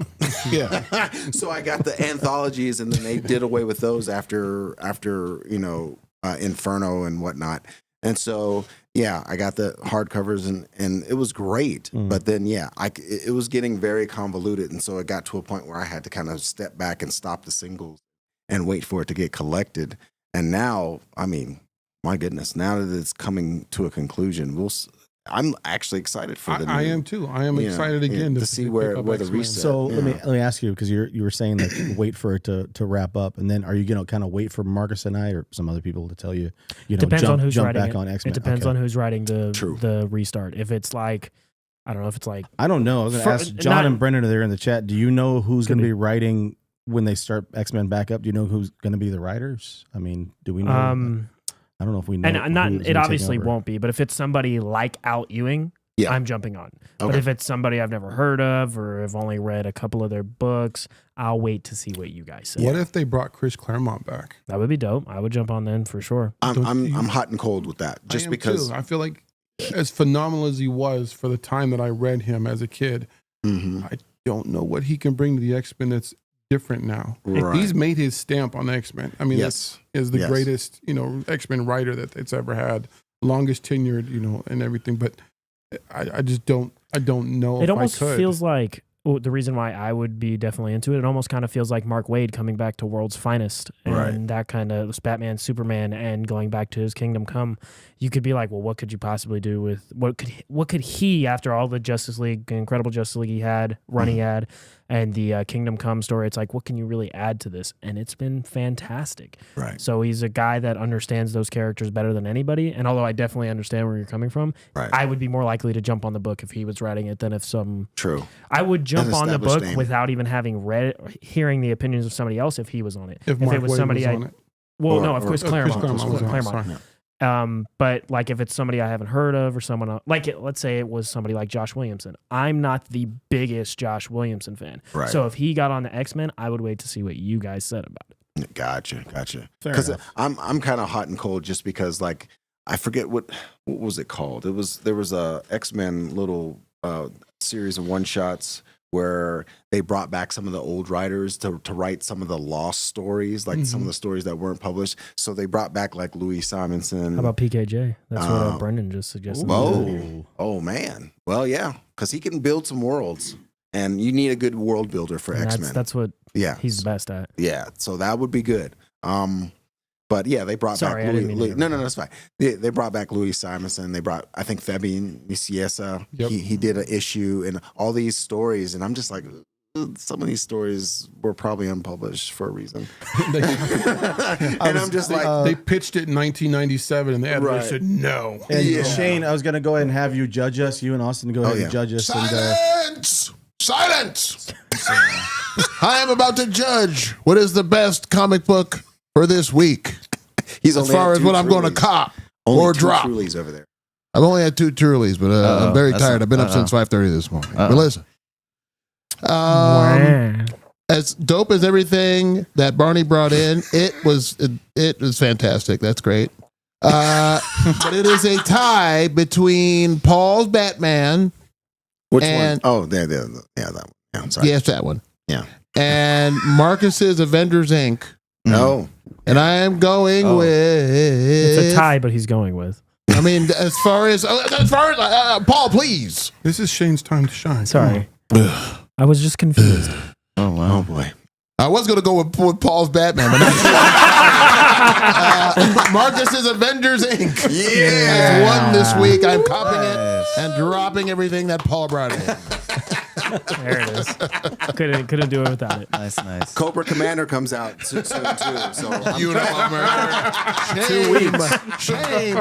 yeah. So I got the anthologies, and then they did away with those after Inferno and whatnot. And so, yeah, I got the hardcovers, and it was great. But then, it was getting very convoluted. And so it got to a point where I had to kind of step back and stop the singles and wait for it to get collected. And now, I mean, my goodness, now that it's coming to a conclusion, I'm actually excited for the I am too. I am excited again to see where the reset. So let me ask you, because you were saying that wait for it to wrap up, and then are you going to kind of wait for Marcus and I or some other people to tell you depends on who's writing back on X-Men? It depends on who's writing the restart. If it's like, I don't know if it's like, I don't know. I was going to ask John and Brendan are there in the chat. Do you know who's going to be writing when they start X-Men back up? Do you know who's going to be the writers? I mean, do we know? I don't know if we know. And it obviously won't be, but if it's somebody like Al Ewing, I'm jumping on. Okay. But if it's somebody I've never heard of or have only read a couple of their books, I'll wait to see what you guys say. What if they brought Chris Claremont back? That would be dope. I would jump on then for sure. I'm hot and cold with that, just because I feel like as phenomenal as he was for the time that I read him as a kid, I don't know what he can bring to the X-Men that's different now. Right. He's made his stamp on X-Men. I mean, is the greatest, X-Men writer that it's ever had, longest tenured, and everything. But I just don't know. It almost feels like the reason why I would be definitely into it. It almost kind of feels like Mark Waid coming back to World's Finest and Right. that kind of Batman, Superman, and going back to his Kingdom Come. You could be like, well, what could you possibly do with what could he, after all the Justice League, Incredible Justice League he had, running ad, and the Kingdom Come story? It's like, what can you really add to this? And it's been fantastic. Right. So he's a guy that understands those characters better than anybody. And although I definitely understand where you're coming from, Right. I would be more likely to jump on the book if he was writing it than if some. True. I would jump An on the established book name. without even having read, hearing the opinions of somebody else if he was on it. If Mark it was Waid somebody was on it. well, Or- no, of or- course Chris Claremont. Claremont was on it, Claremont. sorry. But like if it's somebody I haven't heard of or someone else, let's say it was somebody like Josh Williamson. I'm not the biggest Josh Williamson fan. Right. So if he got on the X-Men, I would wait to see what you guys said about it. Gotcha. Fair Because enough. I'm kind of hot and cold just because like I forget what was it called. There was a X-Men little series of one shots where they brought back some of the old writers to write some of the lost stories, like some of the stories that weren't published. So they brought back like Louis Simonson. How about PKJ? That's what Brendan just suggested. Oh man. Well, yeah, because he can build some worlds, and you need a good world builder for And X-Men. That's what Yeah, he's the best at. yeah. So that would be good. But yeah, they brought Sorry, I back didn't mean to Louis. No, that's fine. They brought back Louis Simonson. They brought, I think, Fabian Nicieza. Yep. He did an issue and all these stories, and I'm just like, some of these stories were probably unpublished for a reason. And I'm just like, They pitched it in 1997, and the editor Right. said no. And Yeah. Shane, I was going to go ahead and have you judge us. You and Austin go ahead yeah. and judge us. And, Silence! Silence! I am about to judge what is the best comic book for this week. he's As only far had as two what I'm going to Trulies. cop Only or two drop. Trulies over there. I've only had 2 Trulies, but I'm very that's tired. not- I've been up since 5:30 this morning. But Uh-oh. listen. Wow. As dope as everything that Barney brought in, it was fantastic. That's great. But it is a tie between Paul's Batman. Which And- one? Oh, there. Yeah, that one. Yeah, I'm sorry. Yes, that one. Yeah. And Marcus's Avengers Inc. No. And I am going Oh. with. It's a tie, but he's going with. I mean, as far as Paul, please. This is Shane's time to shine. Sorry. I was just confused. Oh wow. Oh boy. I was going to go with Paul's Batman, but Marcus's Avengers Inc. Yeah. has won this week. I'm copying it and dropping everything that Paul brought in. There it is. Couldn't do it without it. Nice. Cobra Commander comes out soon too. So Unabomber. Shame,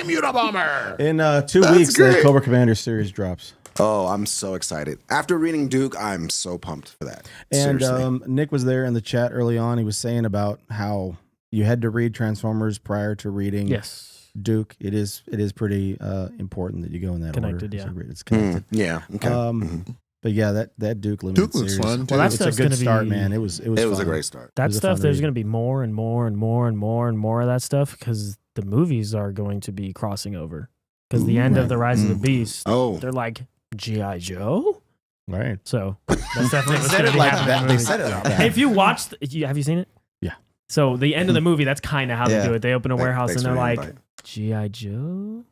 Unabomber. in 2 weeks, the great. Cobra Commander series drops. oh, I'm so excited. After reading Duke, I'm so pumped for that. And Seriously. Nick was there in the chat early on. He was saying about how you had to read Transformers prior to reading Yes. Duke. It is pretty important that you go in that Connected, order. yeah. It's connected. Yeah. Okay. But yeah, that Duke limited Duke looks series. fun, too. Well, that It's a stuff's good gonna start, be- man. It was it was a fun. great start. That was a stuff, fun there's read. going to be more and more and more and more and more of that stuff because the movies are going to be crossing over. Because the end of The Rise of the Beast, Oh, they're like, G.I. Joe? Right. So that's definitely what's said going to it be like happening that. in the They movie. said it like Hey, that. if you watched, have you seen it? Yeah. So the end of the movie, that's kind of how Yeah. they do it. They open a warehouse thanks and they're for the like, invite. G.I. Joe?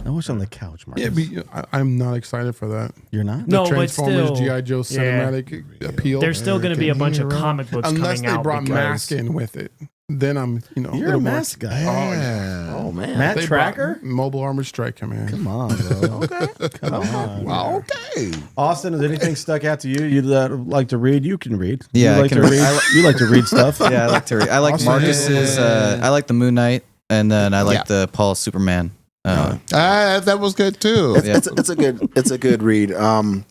I watched on the couch, Marcus. Yeah, I'm not excited for that. You're not? No, The but Transformers still, G.I. Joe yeah. cinematic appeal. There's still going to be a bunch of Hero. comic books Unless coming they out. brought because- Mask in with it. Then I'm, You're a little more- mask guy. Yeah. oh man. Matt They Tracker? brought Mobile Armor Striker, man. Come on, bro. Okay. Come on. Well, okay. Austin, has anything stuck out to you? You'd like to read? You can read. Yeah, you I like can to read. read. You like to read stuff. Yeah, I like to read. I like Awesome. Marcus's. I like the Moon Knight, and then I like Yeah. the Paul Superman. That was good too. Yeah. It's a good read.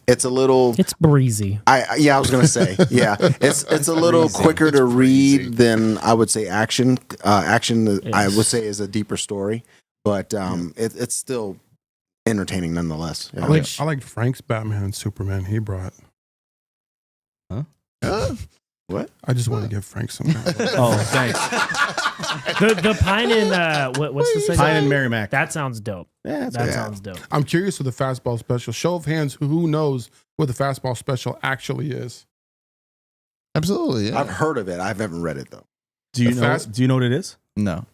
It's a little. It's breezy. I was gonna say yeah. It's a little quicker to read than I would say action. Action I would say is a deeper story, but it's still entertaining nonetheless. Yeah. I liked Frank's Batman and Superman he brought. What? I just want to give Frank some. Oh, thanks. The Pine and what's the second? Pine and Merrimack. That sounds dope. Yeah, that's That good. sounds dope. I'm curious with the fastball special. Show of hands, who knows what the fastball special actually is? Absolutely. Yeah. I've heard of it. I haven't read it though. Do you The know? fast- Do you know what it is? No.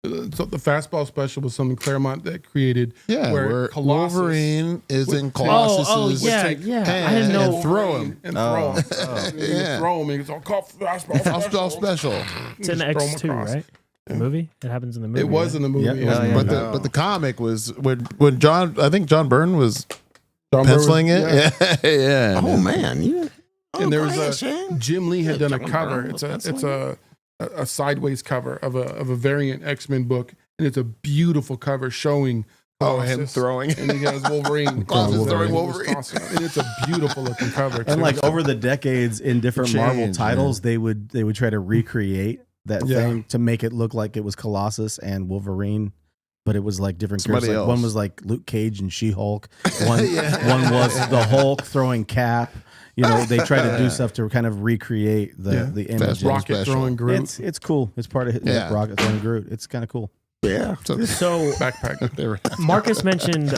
So the fastball special was something Claremont that created. Yeah, where Colossus Wolverine is would in take- Colossus's yeah, take yeah. I hand didn't know. and throw him. and throw him. And he would Yeah. throw him. And it's all called fastball Fastball special. It's in Just throw him X2, across. right? The movie? It happens in the movie. It was right? in the movie. Yep. yeah. yeah. But the comic was when John, I think John Byrne was John Byrne was- penciling it. Yeah. Oh man, you. And there go was ahead, a Shane. Jim Lee had done a John cover. Byrne It's was a sideways cover of a variant X-Men book, and it's a beautiful cover showing Oh, him Colossus, throwing. and he has Wolverine. Colossus throwing and he was Wolverine. tossing it. And it's a beautiful looking cover. And too. like over the decades in different Marvel Changed, titles, they would try to recreate that Yeah. thing to make it look like it was Colossus and Wolverine, but it was like different Somebody characters. Like one else. was like Luke Cage and She-Hulk. One was the Hulk throwing Cap. You know, they try to do stuff to kind of recreate the image. Rocket special. throwing Groot. It's cool. It's part of Yeah. Rocket throwing Groot. It's kind of cool. Yeah. So backpack. They were- Marcus mentioned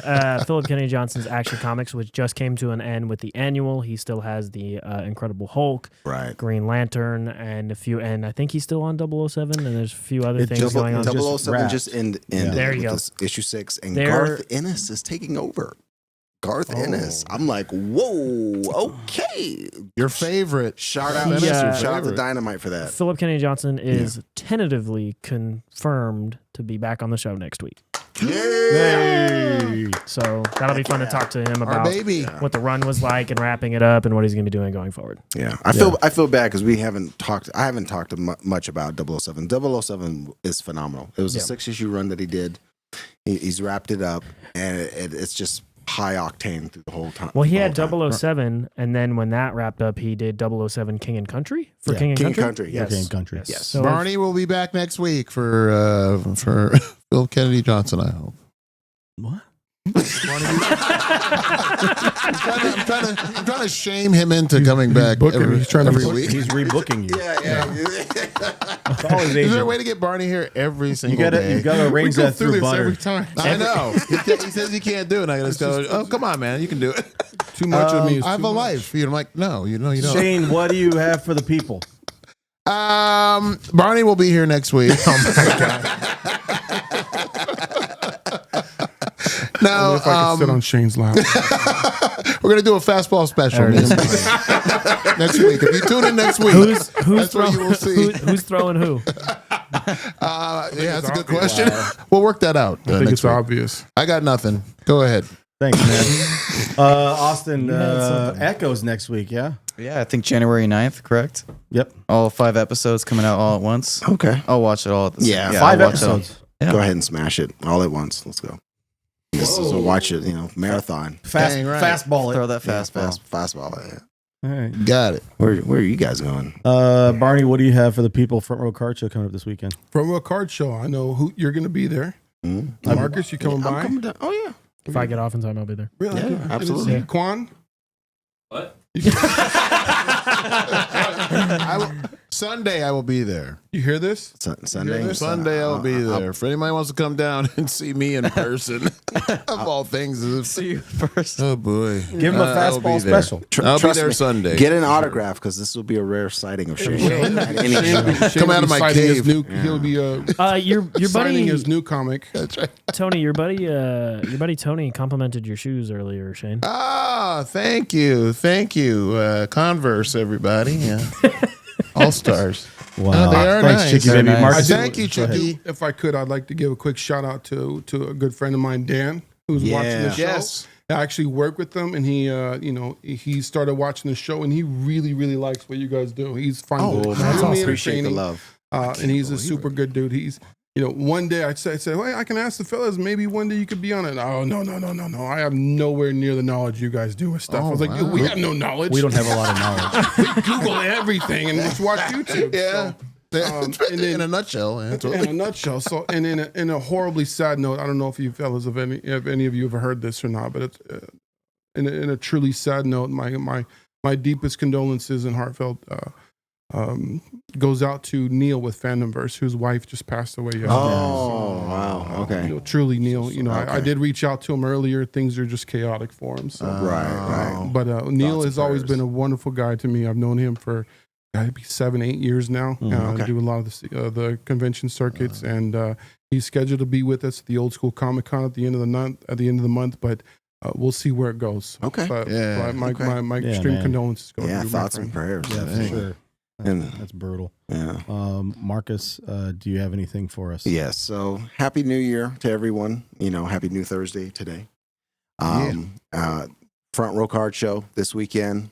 Philip Kennedy Johnson's Action Comics, which just came to an end with the annual. He still has the Incredible Hulk, Right. Green Lantern, and a few. And I think he's still on 007, and there's a few other things just- going on. just 007 wrapped. just ended There you with go. this issue 6, and There- Garth Ennis is taking over. Garth Ennis. I'm like, whoa, okay. Your favorite. Shout out, Yeah. shout out to Dynamite for that. Philip Kennedy Johnson is tentatively confirmed to be back on the show next week. Hey. So that'll be fun to talk to him Our about baby. what the run was like and wrapping it up and what he's going to be doing going forward. Yeah, I feel bad because I haven't talked much about 007. 007 is phenomenal. It was a 6-issue run that he did. He's wrapped it up, and it's just high octane through the whole time. Well, he had the whole time. 007, and then when that wrapped up, he did 007 King and Country for Yeah. King and King Country. Country, yes. King Country. Yes. So Barney will be back next week for Phil Kennedy Johnson, I hope. What? I'm trying to shame him into coming back booking- every, he's trying to every book- week. He's rebooking you. Yeah. Call his Is there a agent. way to get Barney here every You single gotta day? arrange that through this butter. every time. I know. He says he can't do it. And I just go, oh, come on, man. You can do it. Too much of me is I have too a much. life. I'm like, no, you don't. Shane, what do you have for the people? Barney will be here next week. Oh my God. No, If I could sit on Shane's lap. we're gonna do a fastball special There it is. next week. If you tune in next week, who's that's what you will see. who's throwing who? Yeah, that's a good obvious. question. We'll work that out. I think next it's week. obvious. I got nothing. Go ahead. Thanks, man. Austin, Echoes next week, yeah? Yeah, I think January 9th, correct? Yep. All 5 episodes coming out all at once. Okay. I'll watch it all at the Yeah, same 5 I'll watch it all. episodes. Yeah. Go ahead and smash it all at once. Let's go. So watch it, marathon. Dang right. Fastball it. Throw that fastball. Fastball. Yeah. All right. Got it. Where are you guys going? Barney, what do you have for the people Front Row Card Show coming up this weekend? From a card show, I know who you're going to be there. Mm-hmm. Marcus, you coming by? I'm coming down. Oh yeah. If I get off in time, I'll be there. Really? Yeah, Good. And absolutely. it's Quan? What? Sunday, I will be there. You hear this? Sunday. Sunday, I'll be there. If anybody wants to come down and see me in person, of all things, See you first. oh boy, Give him a I'll be fastball there. special. I'll be Trust there me. Sunday. Get an autograph because this will be a rare sighting of Shane. At any show. Come out of my cave. He'll be Your signing buddy his new comic. That's right. Tony, your buddy Tony complimented your shoes earlier, Shane. Ah, thank you. Converse, everybody. Yeah. All stars. Wow. they are Thanks, nice. Chicky Very Baby. nice. Marcus, Thank you, go ahead. Chicky. If I could, I'd like to give a quick shout out to a good friend of mine, Dan, who's watching the show. Yes. I actually work with him, and he started watching the show, and he really, really likes what you guys do. He's finding it Oh, extremely that's awesome. Appreciate the entertaining. love. And he's a super good dude. He's, one day I said, hey, I can ask the fellas, maybe one day you could be on it. Oh, no. I have nowhere near the knowledge you guys do with stuff. I was like, we have no knowledge. We don't have a lot of knowledge. We Google everything and just watch YouTube. Yeah. and then- in a nutshell. That's what- In a nutshell. So, and in a horribly sad note, I don't know if you fellas, if any of you have heard this or not, but it's in a truly sad note. My deepest condolences and heartfelt goes out to Neil with Fandomverse, whose wife just passed away yesterday. Oh wow. Okay. Truly, Neil. I Okay. did reach out to him earlier. Things are just chaotic for him. So, Right. but Neil Thoughts has and always prayers. been a wonderful guy to me. I've known him for got to be 7-8 years now. Okay. Do a lot of the convention circuits, and he's scheduled to be with us at the Old School Comic Con at the end of the month. But we'll see where it goes. Okay. But Yeah. my Yeah, extreme man. condolences go to you, my thoughts and friend. prayers. Yeah, for dang. sure. And- That's brutal. Yeah. Marcus, do you have anything for us? Yes. So happy New Year to everyone. Happy New Thursday today. Front row card show this weekend.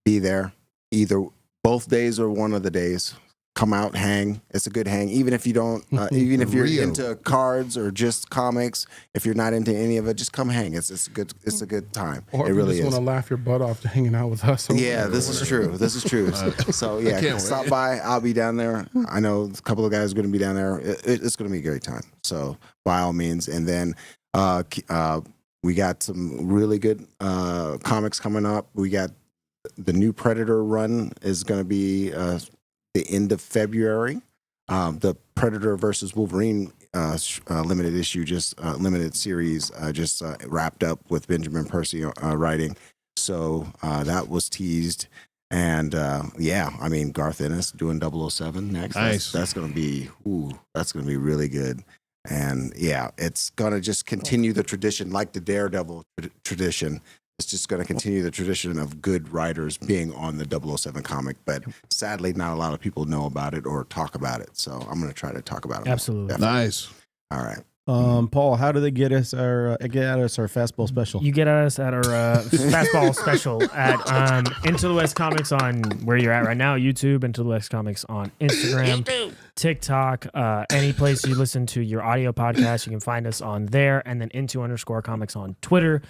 Be there. Either both days or one of the days. Come out, hang. It's a good hang. Even if you don't, even if you're Real. into cards or just comics, if you're not into any of it, just come hang. It's a good. It's a good time. Or It if really you just is. want to laugh your butt off to hanging out with us. Yeah, this is true. This is true. So yeah, can't stop wait. by. I'll be down there. I know a couple of guys are going to be down there. It's going to be a great time. So by all means, and then we got some really good comics coming up. We got the new Predator run is going to be the end of February. The Predator versus Wolverine limited issue, just limited series, just wrapped up with Benjamin Percy writing. So that was teased. And I mean, Garth Ennis doing 007 next. Nice. That's going to be, that's going to be really good. And yeah, it's going to just continue the tradition, like the Daredevil tradition. It's just going to continue the tradition of good writers being on the 007 comic. But sadly, not a lot of people know about it or talk about it. So I'm going to try to talk about it. Absolutely. Nice. All right. Paul, how do they get us our fastball special? You get us at our fastball special at Into the West Comics on where you're at right now, YouTube, Into the West Comics on Instagram, TikTok, any place you listen to your audio podcast, you can find us on there, and then Into_Comics on Twitter.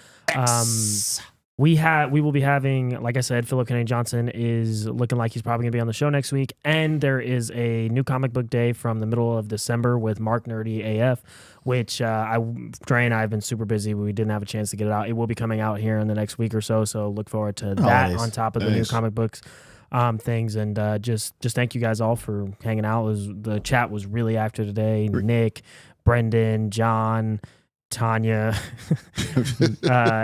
We will be having, like I said, Philip Kennedy Johnson is looking like he's probably going to be on the show next week. And there is a new comic book day from the middle of December with Mark Nerdy AF, which Dre and I have been super busy. We didn't have a chance to get it out. It will be coming out here in the next week or so. So look forward to that nice. on top of the new comic books things. And just thank you guys all for hanging out. The chat was really active today. Nick, Brendan, John, Tanya,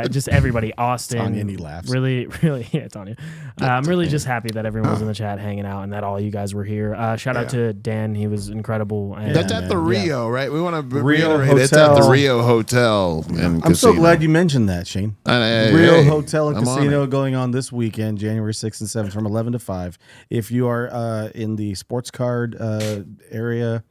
just everybody, Austin. Tanya, and he laughs. Really, yeah, Tanya. I'm really just happy that everyone was in the chat hanging out and that all you guys were here. Shout out to Dan. He was incredible. And, That's at the Rio, right? We want to Rio reiterate it's at the Hotel. Rio Hotel. And I'm so casino. glad you mentioned that, Shane. Hey, Rio hey, Hotel and I'm on Casino it. going on this weekend, January 6th and 7th from 11 to 5. If you are in the sports card area,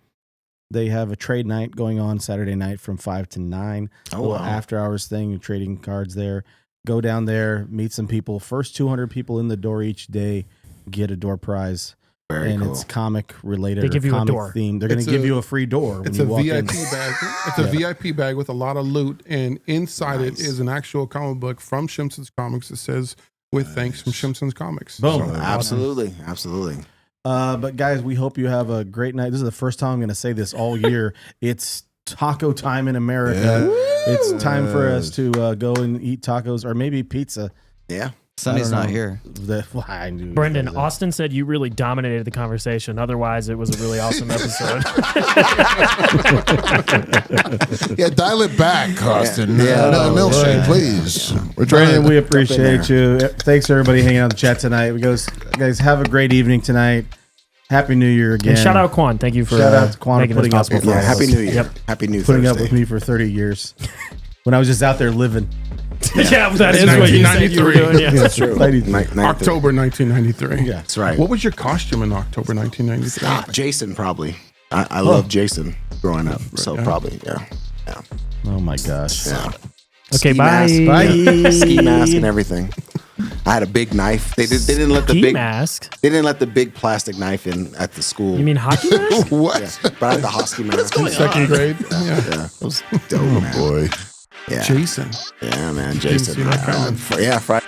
they have a trade night going on Saturday night from 5 to 9. Oh, A little wow. after hours thing, trading cards there. Go down there, meet some people. First 200 people in the door each day get a door prize. Very and cool. it's comic related They give or you a comic door. themed. They're going It's to give a- you a free door when It's you a walk VIP in. bag. It's a VIP bag with a lot of loot, and inside it is an actual comic book from ShimpSons Comics that says "With thanks from ShimpSons Comics." Boom. So, Absolutely. Absolutely. But guys, we hope you have a great night. This is the first time I'm going to say this all year. It's taco time in America. It's time for us to go and eat tacos or maybe pizza. Yeah. Sunday's I don't not know. here. I knew Brendan, that. Austin said you really dominated the conversation. Otherwise, it was a really awesome episode. Yeah, dial it back, Austin. Yeah. No, Oh, milkshake, boy. please. We're Brandon, trying we to. appreciate you. Thanks for everybody hanging out in the chat tonight. We guys, have a great evening tonight. Happy New Year again. And shout out Quan. Thank you for Shout out to Quan making for this putting up possible with for Yeah. us. Happy New Year. Yep. Happy New putting Thursday. up with me for 30 years when I was just out there living. Yeah, that is what you said you were 1993. doing. Yeah. That's true. Lady- October 1993. Yeah. That's right. What was your costume in October 1993? Jason, probably. I love Jason growing up. So probably, yeah. Oh my gosh. Yeah. Okay, Ski mask. bye. Yeah. Ski mask and everything. I had a big knife. They didn't let the Ski big mask. they didn't let the big plastic knife in at the school. You mean hockey mask? What? Yeah. But I had the Husky mask. Second grade. Yeah. Yeah. It was dope, man. Boy. Yeah. Jason. Yeah, man. Didn't Jason. see that coming. Yeah, Friday.